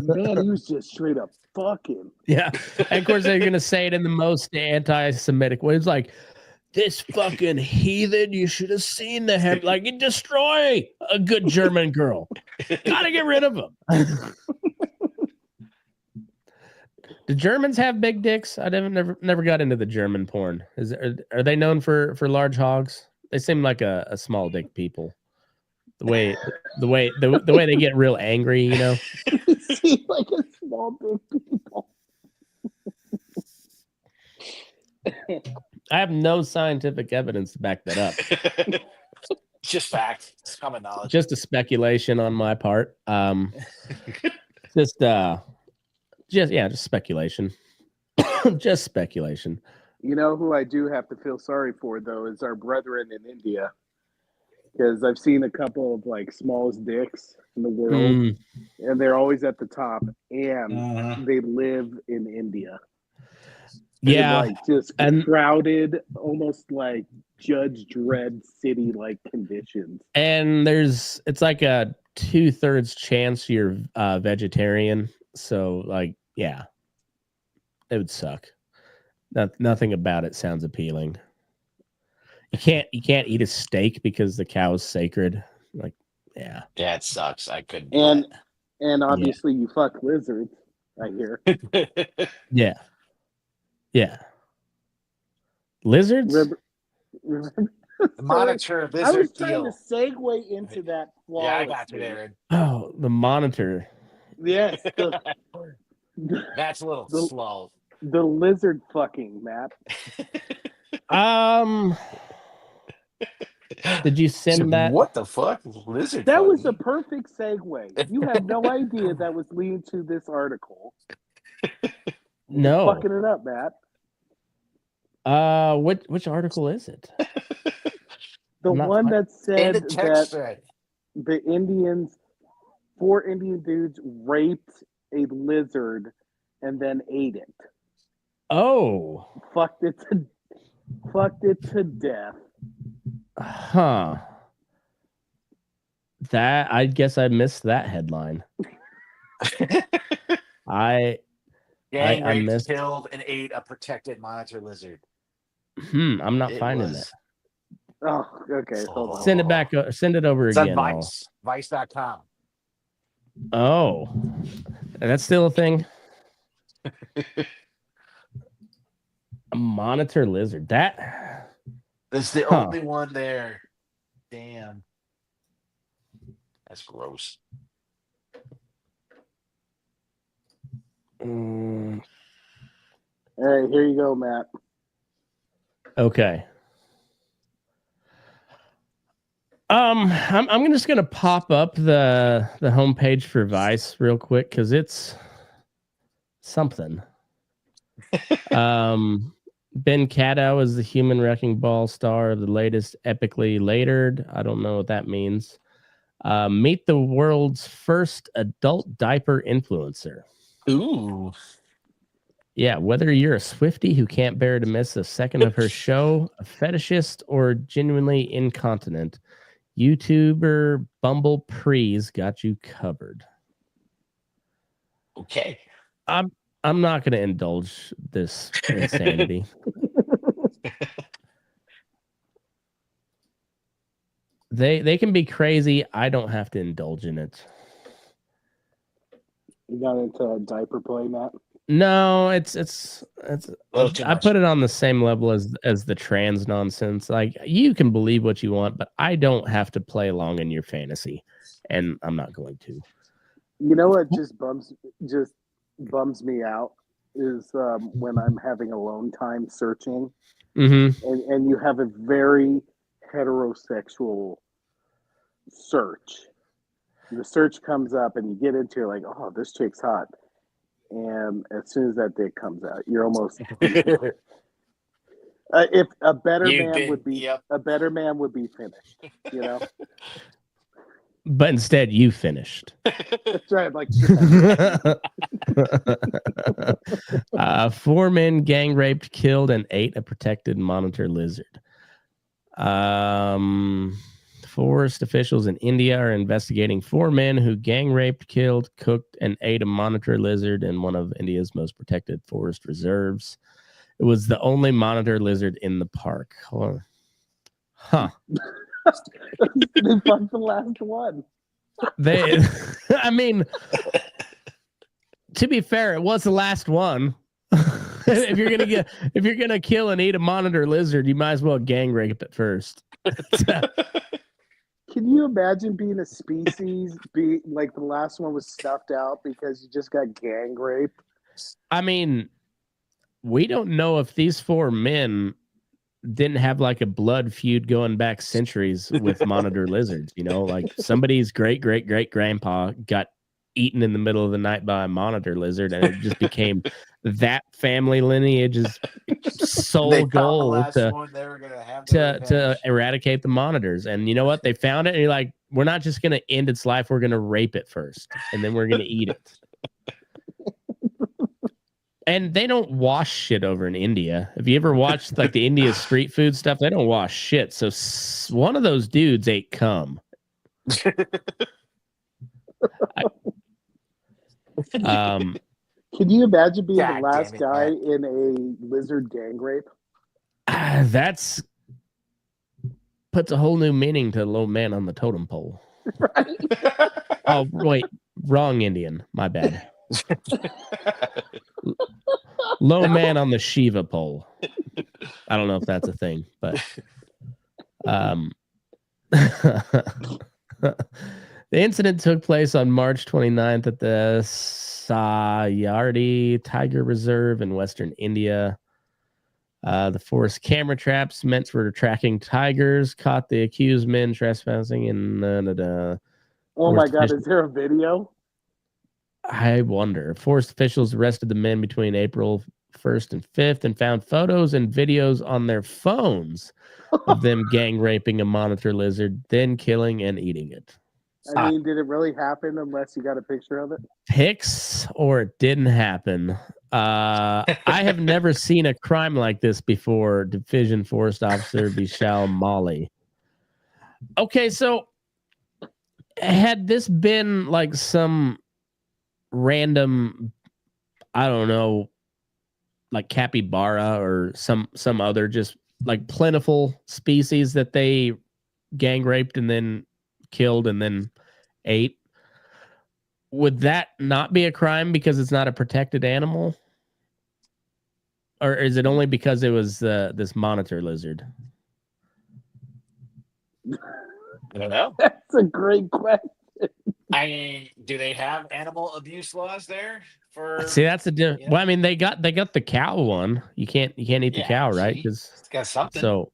Man, he was just straight up fucking. Yeah, and of course they're gonna say it in the most anti-Semitic way. It's like, this fucking heathen, you should have seen the head, like, you destroy a good German girl. Gotta get rid of him. Do Germans have big dicks? I never got into the German porn. Are they known for large hogs? They seem like a small dick people. The way they get real angry, you know. He seemed like a small big people. I have no scientific evidence to back that up. Just fact. It's common knowledge. Just a speculation on my part. Just speculation. Just speculation. You know who I do have to feel sorry for, though, is our brethren in India. Because I've seen a couple of like smallest dicks in the world, and they're always at the top, and they live in India. Yeah, like just crowded, almost like Judge Dredd city like conditions. And it's like a 2/3 chance you're vegetarian. So like, yeah, it would suck. Nothing about it sounds appealing. You can't eat a steak because the cow is sacred. Like, yeah, it sucks. I couldn't. And obviously you fuck lizards. I hear. Yeah. Lizards. Remember? The monitor lizard I was trying deal. to segue into that. Yeah, I got you, Aaron. Oh, the monitor. Yes. That's a little slow. The lizard fucking, Matt. Did you send that? What the fuck? Lizard That fucking? was a perfect segue. You have no idea that was leading to this article. No. You're fucking it up, Matt. Which article is it? The one that said In the text that the Indians, 4 Indian dudes raped a lizard and then ate it. Oh. Fucked it to death. Huh. That, I guess I missed that headline. I missed. Killed and ate a protected monitor lizard. I'm not finding it. Oh, okay. Hold on. Send it back. Send it over It's again. on Vice. Vice.com. Oh, that's still a thing. A monitor lizard. That's the only one there. Damn. That's gross. All right, here you go, Matt. Okay. I'm just gonna pop up the homepage for Vice real quick because it's something. Ben Cadow is the human wrecking ball star of the latest Epically Latered. I don't know what that means. Meet the world's first adult diaper influencer. Ooh. Yeah, whether you're a Swiftie who can't bear to miss a second of her show, a fetishist, or genuinely incontinent, YouTuber Bumble Pree's got you covered. Okay. I'm not going to indulge this insanity. They can be crazy. I don't have to indulge in it. You got into diaper play, Matt? No, it's Little I much. put it on the same level as the trans nonsense. Like, you can believe what you want, but I don't have to play along in your fantasy, and I'm not going to. You know what just bums me out is when I'm having alone time searching, Mm-hmm. and you have a very heterosexual search. The search comes up, and you get into it like, oh, this chick's hot, and as soon as that dick comes out, you're almost. If a better man would be finished, you know. But instead, you finished. That's right. Like, 4 men gang raped, killed, and ate a protected monitor lizard. Forest officials in India are investigating 4 men who gang raped, killed, cooked, and ate a monitor lizard in one of India's most protected forest reserves. It was the only monitor lizard in the park. Huh. They fucked the last one. I mean, to be fair, it was the last one. If you're gonna kill and eat a monitor lizard, you might as well gang rape it first. Can you imagine being a species, be like the last one was stuffed out because you just got gang raped? I mean, we don't know if these 4 men didn't have like a blood feud going back centuries with monitor lizards. You know, like somebody's great grandpa got eaten in the middle of the night by a monitor lizard, and it just became that family lineage's sole goal to eradicate the monitors. And you know what? They found it, and you're like, we're not just going to end its life. We're going to rape it first, and then we're going to eat it. And they don't wash shit over in India. If you ever watched like the India street food stuff, they don't wash shit. So one of those dudes ate cum. Can you imagine being the last guy in a lizard gang rape? That's puts a whole new meaning to the low man on the totem pole. Right? Oh, wait. Wrong Indian. My bad. Low man on the Shiva pole. I don't know if that's a thing, but the incident took place on March 29th at the Sayardi Tiger Reserve in western India. The forest camera traps meant for tracking tigers caught the accused men trespassing in oh my God, is there a video? I wonder. Forest officials arrested the men between April 1st and 5th and found photos and videos on their phones of them gang raping a monitor lizard, then killing and eating it. I mean, did it really happen unless you got a picture of it? Pics or it didn't happen. I have never seen a crime like this before. Division Forest Officer Vishal Mali. Okay, so had this been like some random, I don't know, like capybara or some other just like plentiful species that they gang raped and then killed and then ate, would that not be a crime because it's not a protected animal? Or is it only because it was this monitor lizard? I don't know. That's a great question. I mean, do they have animal abuse laws there? See, that's a different. Well, I mean, they got the cow one. You can't eat the cow, right? Because it's got something. So,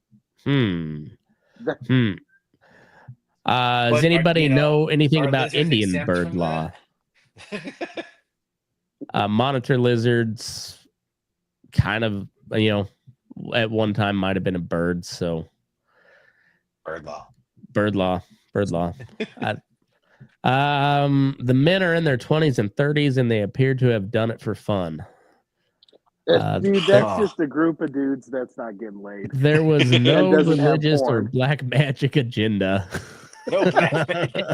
Does anybody know anything are about lizards Indian exempt bird from law? that? Monitor lizards, kind of, at one time might have been a bird. So Bird law. bird law. The men are in their 20s and 30s, and they appear to have done it for fun. Dude, that's just a group of dudes that's not getting laid. There was no doesn't have religious or porn. black magic agenda. No black magic.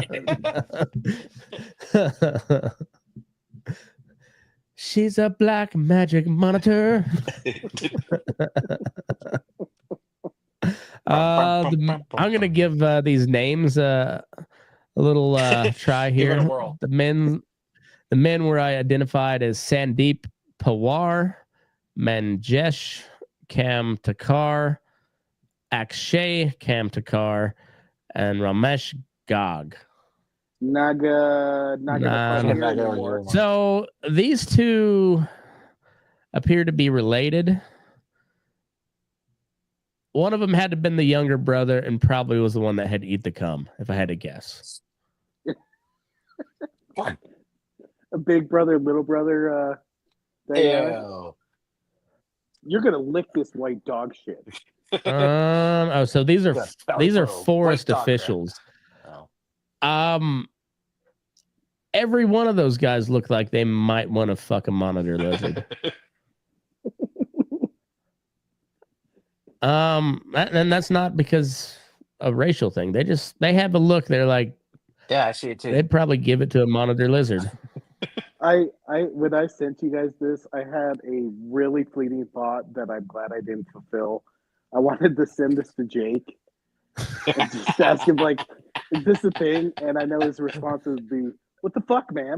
She's a black magic monitor. I'm going to give these names a little try here. Give it a whirl. The men were identified as Sandeep Pawar, Manjesh Kamtekar, Akshay Kamtekar, and Ramesh Gag. Not gonna So these two appear to be related. One of them had to have been the younger brother and probably was the one that had to eat the cum, if I had to guess. What? A big brother, little brother. Ew. You're gonna lick this white dog shit. So these are forest officials. Oh. Every one of those guys look like they might want to fuck a monitor lizard. And that's not because of racial thing. They have a look. They're like, yeah, I see it too. They'd probably give it to a monitor lizard. When I sent you guys this, I had a really fleeting thought that I'm glad I didn't fulfill. I wanted to send this to Jake and just ask him, like, is this a thing? And I know his response would be, what the fuck, man?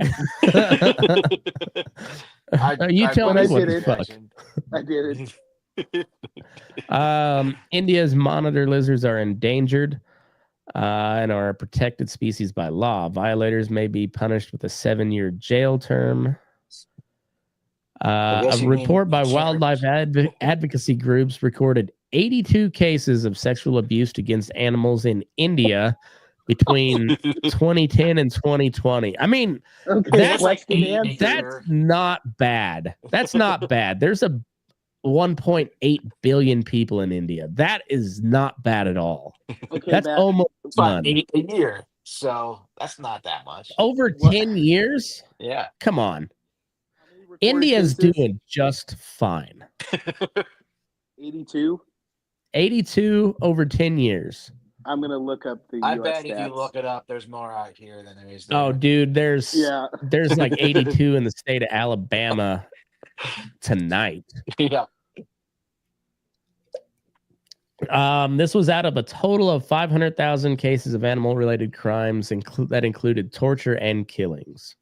You tell me what the fuck. I did it. India's monitor lizards are endangered and are a protected species by law. Violators may be punished with a 7-year jail term. A report by wildlife advocacy groups recorded 82 cases of sexual abuse against animals in India between 2010 and 2020. I mean, that's not bad. That's not bad. There's a 1.8 billion people in India. That is not bad at all. Okay, that's Matt, almost about 8 a year. So that's not that much. Over 10 years? Yeah. Come on. India's doing just fine. 82? 82 over 10 years. I'm going to look up the I US bet stats. if you look it up, there's more out here than there is there. Oh, dude, there's like 82 in the state of Alabama tonight. Yeah. This was out of a total of 500,000 cases of animal-related crimes that included torture and killings.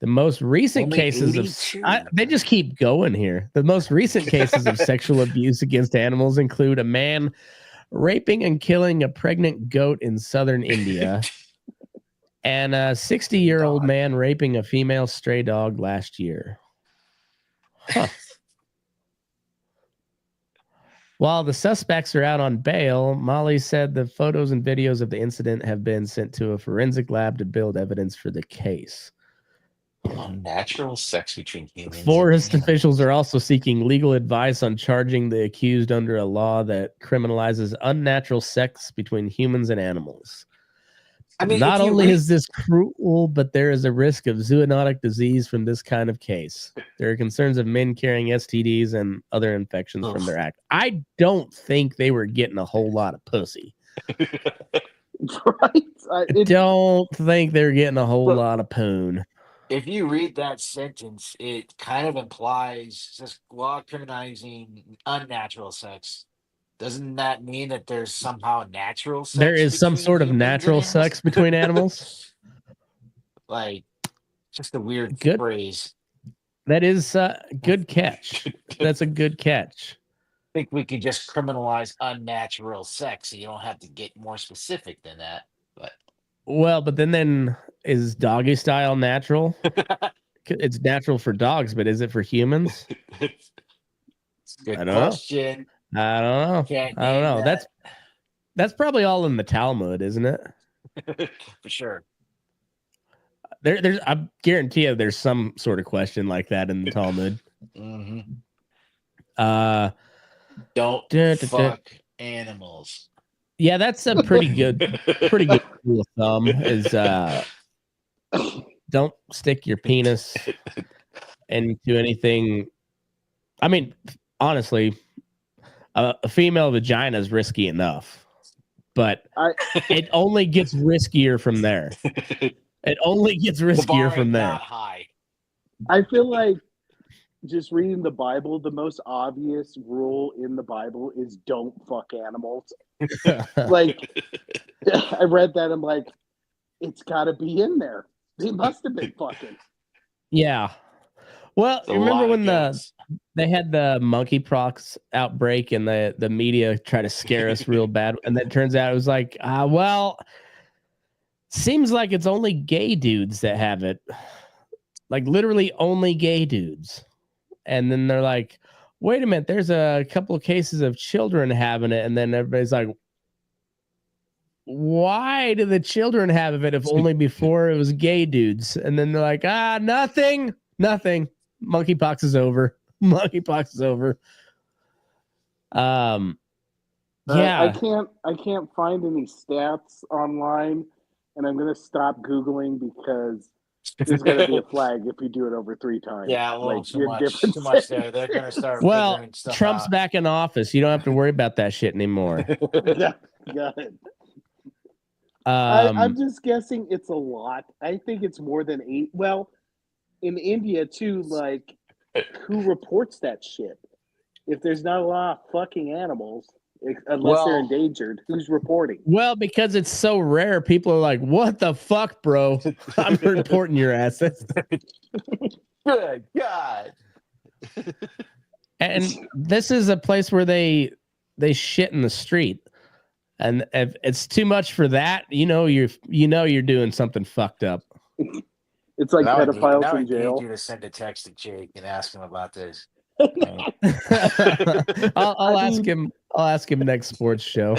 The most recent cases they just keep going here. The most recent cases of sexual abuse against animals include a man raping and killing a pregnant goat in southern India and a 60-year-old man raping a female stray dog last year. Huh. While the suspects are out on bail, Molly said the photos and videos of the incident have been sent to a forensic lab to build evidence for the case. Unnatural sex between humans. Forest officials are also seeking legal advice on charging the accused under a law that criminalizes unnatural sex between humans and animals. I mean, not only is this cruel, but there is a risk of zoonotic disease from this kind of case. There are concerns of men carrying STDs and other infections from their act. I don't think they were getting a whole lot of pussy. Right? I don't think they're getting a whole lot of poon. If you read that sentence, it kind of implies this law criminalizing unnatural sex. Doesn't that mean that there's somehow natural sex? There is some sort of natural sex between animals? Like, just a weird phrase. That is a good catch. That's a good catch. I think we could just criminalize unnatural sex, so you don't have to get more specific than that. But well, but then is doggy style natural? It's natural for dogs, but is it for humans? Good question. I don't know. I don't know. That's probably all in the Talmud, isn't it? For sure. There's I guarantee you there's some sort of question like that in the Talmud. Mm-hmm. Don't fuck animals. Yeah, that's a pretty good rule of thumb is don't stick your penis into anything. I mean, honestly, a female vagina is risky enough, but it only gets riskier from there. It only gets riskier from there. Not high. I feel like just reading the Bible, the most obvious rule in the Bible is don't fuck animals. Like, I read that, I'm like, it's got to be in there. They must have been fucking. Yeah. Well, remember when they had the monkeypox outbreak and the media tried to scare us real bad, and then it turns out it was like, well, seems like it's only gay dudes that have it, like literally only gay dudes. And then they're like, wait a minute, there's a couple of cases of children having it, and then everybody's like, why do the children have it if only before it was gay dudes? And then they're like, nothing. Monkeypox is over. Monkeypox is over. Yeah. I can't find any stats online, and I'm gonna stop Googling because there's gonna be a flag if you do it over 3 times. Yeah, well, like, too much there. They're gonna start. Well, stuff Trump's out. back in office. You don't have to worry about that shit anymore. Got it. I'm just guessing it's a lot. I think it's more than 8. Well, in India too, like, who reports that shit? If there's not a lot of fucking animals, unless they're endangered, who's reporting? Well, because it's so rare, people are like, what the fuck, bro? I'm reporting your assets. Good God. And this is a place where they shit in the street. And if it's too much for that, you're doing something fucked up. It's like pedophiles in jail. I need you to send a text to Jake and ask him about this. I'll ask him. I'll ask him next sports show.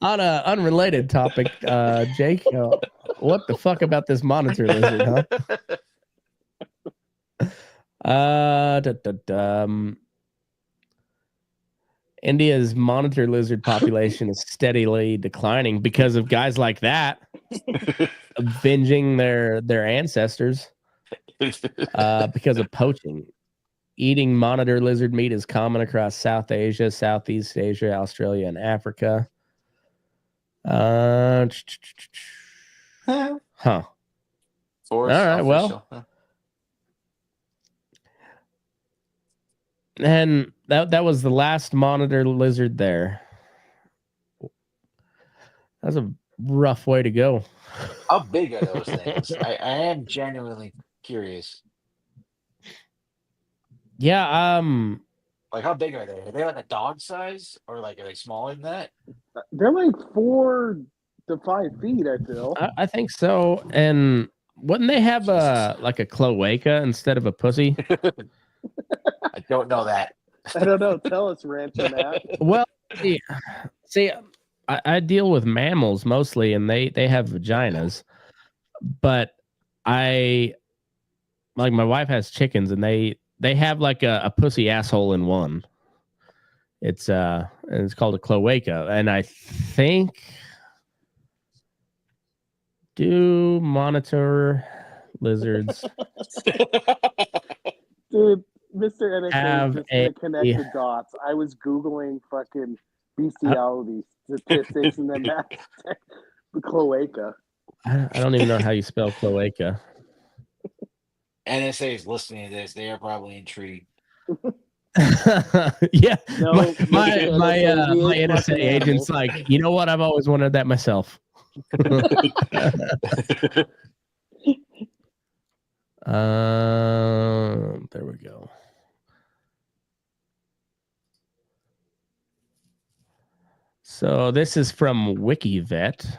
On a unrelated topic, Jake, what the fuck about this monitor lizard, huh? India's monitor lizard population is steadily declining because of guys like that avenging their ancestors because of poaching. Eating monitor lizard meat is common across South Asia, Southeast Asia, Australia, and Africa. Huh. All right, well. Huh? And that was the last monitor lizard there. That's a rough way to go. How big are those things? I am genuinely curious. Yeah, like how big are they? Are they like a dog size, or like are they smaller than that? They're like 4 to 5 feet, I feel. I think so. And wouldn't they have like a cloaca instead of a pussy? I don't know that. I don't know. Tell us, Rancho Matt. Well, see, I deal with mammals mostly, and they have vaginas. But my wife has chickens, and they have like a pussy asshole in one. It's called a cloaca, and I think do monitor lizards. Dude, Mr. NXA just gonna connect the dots. I was Googling fucking bestiality statistics, and then that the cloaca. I don't even know how you spell cloaca. NSA is listening to this. They are probably intrigued. Yeah, no, my NSA agent's like, you know what? I've always wondered that myself. There we go. So this is from WikiVet.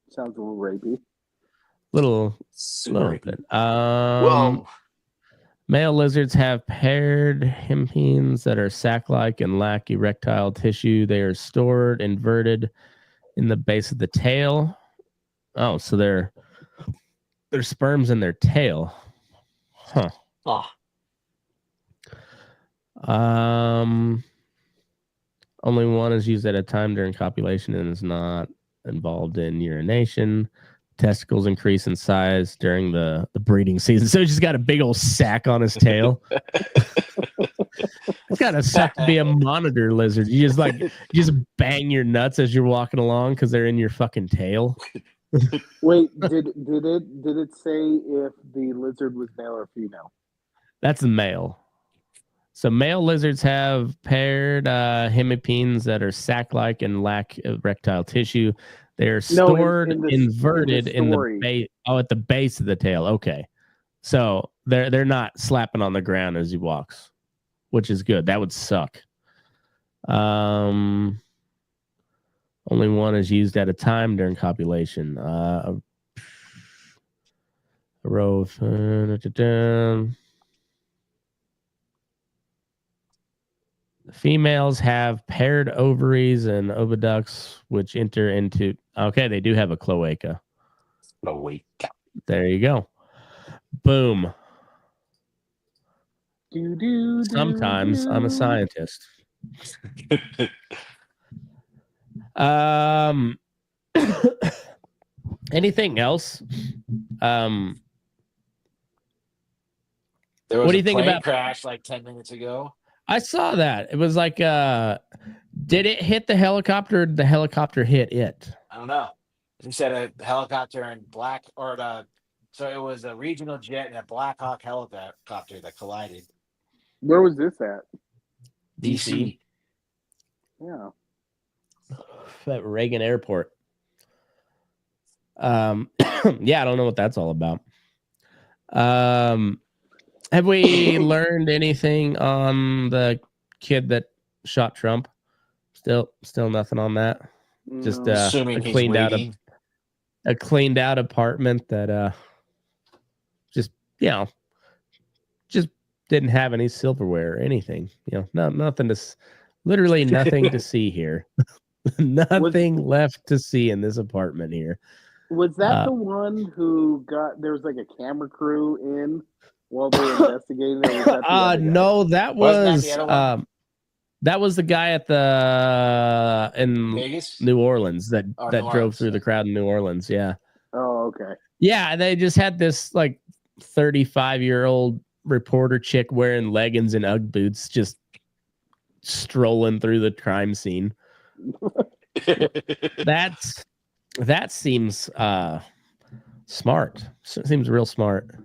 Sounds a little rapey. Little rapey. bit. Whoa. Male lizards have paired hemipenes that are sac-like and lack erectile tissue. They are stored inverted in the base of the tail. Oh, so they're sperms in their tail. Huh. Oh, Only one is used at a time during copulation and is not involved in urination. Testicles increase in size during the breeding season. So he's just got a big old sack on his tail. It's gotta suck to be a monitor lizard. You just bang your nuts as you're walking along because they're in your fucking tail. Wait, did it say if the lizard was male or female? That's the male. So male lizards have paired hemipenes that are sac-like and lack erectile tissue. They're stored inverted in the base. Oh, at the base of the tail. Okay, so they're not slapping on the ground as he walks, which is good. That would suck. Only one is used at a time during copulation. A row of females have paired ovaries and oviducts, which enter into. Okay, they do have a cloaca. Cloaca. There you go. Boom. Sometimes I'm a scientist. Anything else? There was what do you a think plane about crash like 10 minutes ago? I saw that. It was like, did it hit the helicopter? Or did the helicopter hit it? I don't know. He said a helicopter and so it was a regional jet and a Black Hawk helicopter that collided. Where was this at? DC. Yeah. At Reagan Airport. Yeah, I don't know what that's all about. Have we learned anything on the kid that shot Trump? Still nothing on that. Just assuming a cleaned out apartment that just didn't have any silverware or anything. Nothing literally nothing to see here. Nothing left to see in this apartment here. Was that the one who there was like a camera crew in while they were investigating it? No, that was the guy at in Vegas? New Orleans that New drove through the crowd in New Orleans. Yeah. Oh, okay. Yeah, they just had this like 35-year-old reporter chick wearing leggings and Ugg boots, just strolling through the crime scene. That seems smart. Seems real smart.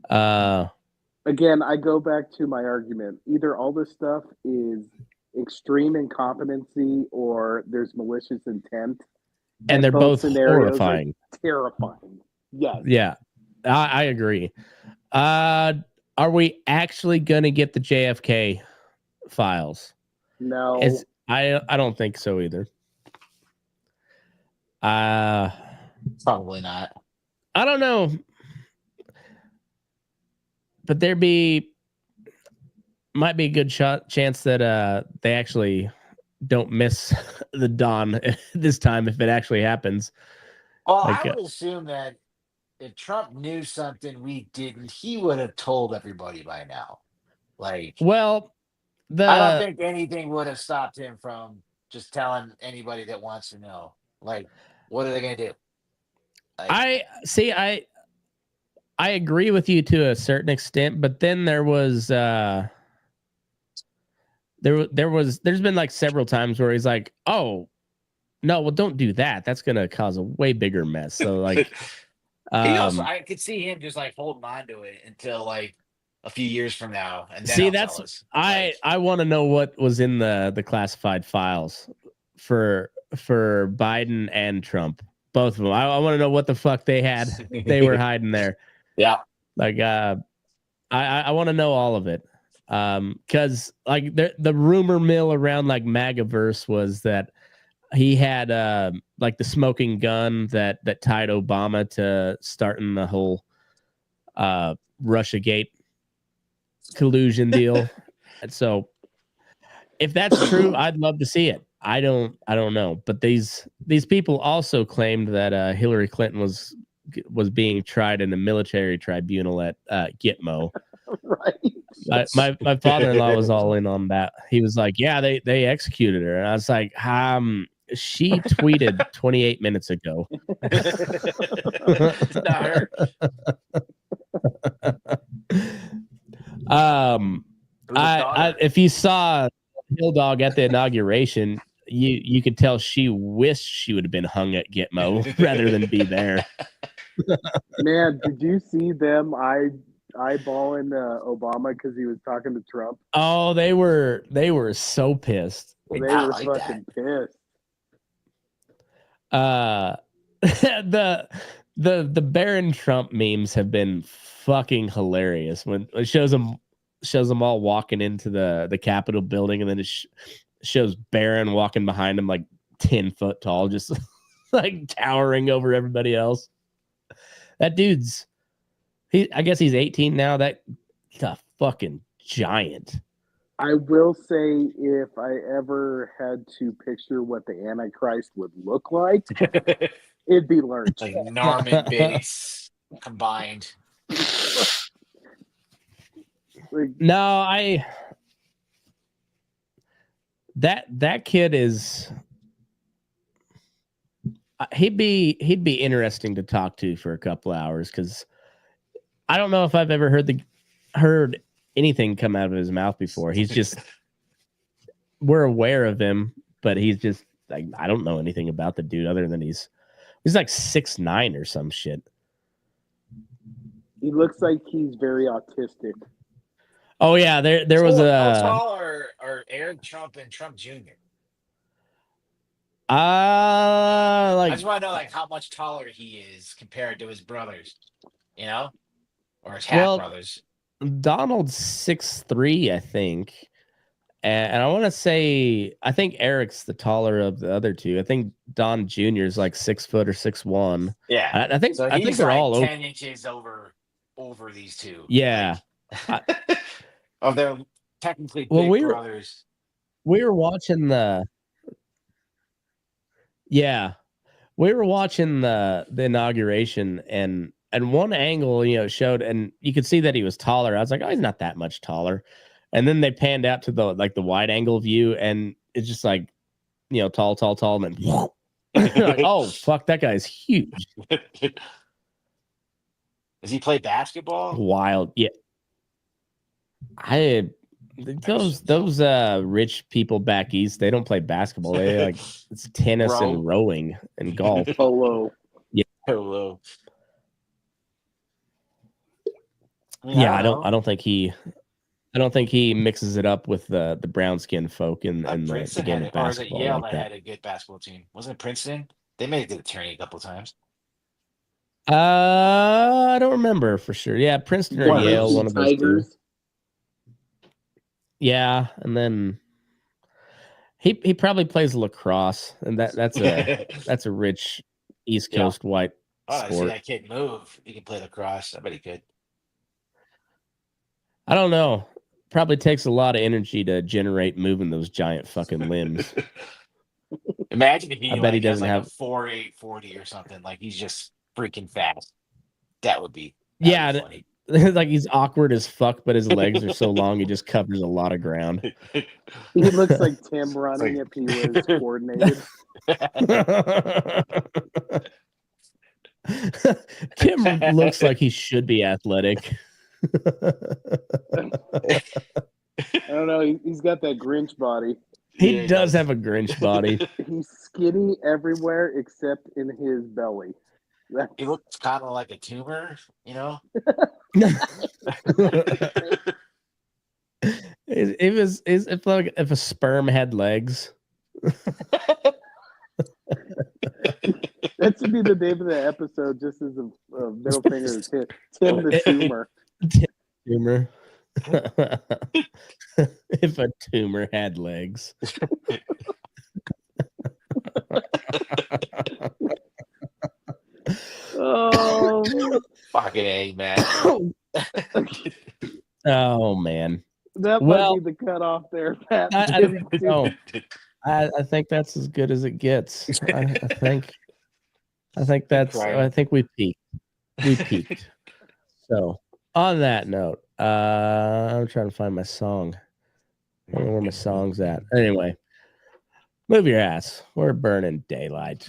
Again, I go back to my argument. Either all this stuff is extreme incompetency or there's malicious intent. And they're both horrifying. Terrifying. Yes. Yeah, I agree. Are we actually going to get the JFK files? No. I don't think so either. Probably not. I don't know. But might be a good chance that they actually don't miss the dawn this time if it actually happens. Well, I would assume that if Trump knew something we didn't, he would have told everybody by now. I don't think anything would have stopped him from just telling anybody that wants to know. What are they going to do? I agree with you to a certain extent, but then there's been like several times where he's like, "Oh, no, well, don't do that. That's going to cause a way bigger mess." So I could see him just holding on to it until a few years from now. And then I want to know what was in the classified files for Biden and Trump, both of them. I want to know what the fuck they were hiding there. Yeah. I want to know all of it. Cause the rumor mill around MAGAverse was that he had the smoking gun that tied Obama to starting the whole Russiagate collusion deal. And so if that's true, I'd love to see it. I don't know. But these people also claimed that Hillary Clinton was being tried in a military tribunal at Gitmo. Right. My father-in-law was all in on that. He was like, yeah, they executed her. And I was like, she tweeted 28 minutes ago. It's not her. If you saw Hill Dog at the inauguration, you could tell she wished she would have been hung at Gitmo rather than be there. Man, did you see them eyeballing Obama because he was talking to Trump? Oh, they were so pissed. They were fucking pissed. The Barron Trump memes have been fucking hilarious when it shows them all walking into the Capitol building, and then it shows Barron walking behind him like 10 foot tall, just like towering over everybody else. That dude's I guess he's 18 now. That's a fucking giant. I will say, if I ever had to picture what the Antichrist would look like, it'd be Lurch. Like Norman Bates combined. No, that kid is. He'd be interesting to talk to for a couple hours, because I don't know if I've ever heard anything come out of his mouth before. He's just, we're aware of him, but he's just like, I don't know anything about the dude other than he's like 6'9" or some shit. He looks like he's very autistic. Oh yeah, there was how tall are Eric Trump and Trump Jr.? I just want to know like how much taller he is compared to his brothers, or his half brothers. Donald's 6'3", I think, and I want to say I think Eric's the taller of the other two. I think Don Jr. is like 6 foot or 6'1". Yeah, I think they're like all 10 inches over these two. Yeah, of their technically big brothers. We were watching the inauguration, and one angle, showed, and you could see that he was taller. I was like, oh, he's not that much taller. And then they panned out to the wide angle view, and it's just like, tall, and then like, oh fuck, that guy's huge. Does he play basketball? Wild, yeah. Those rich people back east, they don't play basketball. They like it's tennis and rowing and golf. Polo. Yeah. Polo. Yeah, I don't think he mixes it up with the brown skinned folk in the game of basketball. Or is it Yale like that had a good basketball team? Wasn't it Princeton? They made it to the tourney a couple of times. I don't remember for sure. Yeah, Princeton or Yale, one of those two. Yeah, and then he probably plays lacrosse, and that's a rich East Coast white sport. I see that kid move. He can play lacrosse. I bet he could. I don't know. Probably takes a lot of energy to generate moving those giant fucking limbs. Imagine if he he doesn't have a 4.8 40 or something. Like he's just freaking fast. That would be funny. Like he's awkward as fuck, but his legs are so long he just covers a lot of ground. He looks like Tim running if he was coordinated. Tim looks like he should be athletic. I don't know. He's got that Grinch body. He does have a Grinch body. He's skinny everywhere except in his belly. He looks kind of like a tumor, If a sperm had legs. That should be the name of the episode, just as a middle finger to Tim the tumor. Tumor. If a tumor had legs. Oh, fucking A, man. Oh man, that might be the cutoff there, Pat. I think that's as good as it gets. I think we peaked. We peaked. So on that note, I'm trying to find my song. I don't know where my song's at. Anyway, move your ass. We're burning daylight.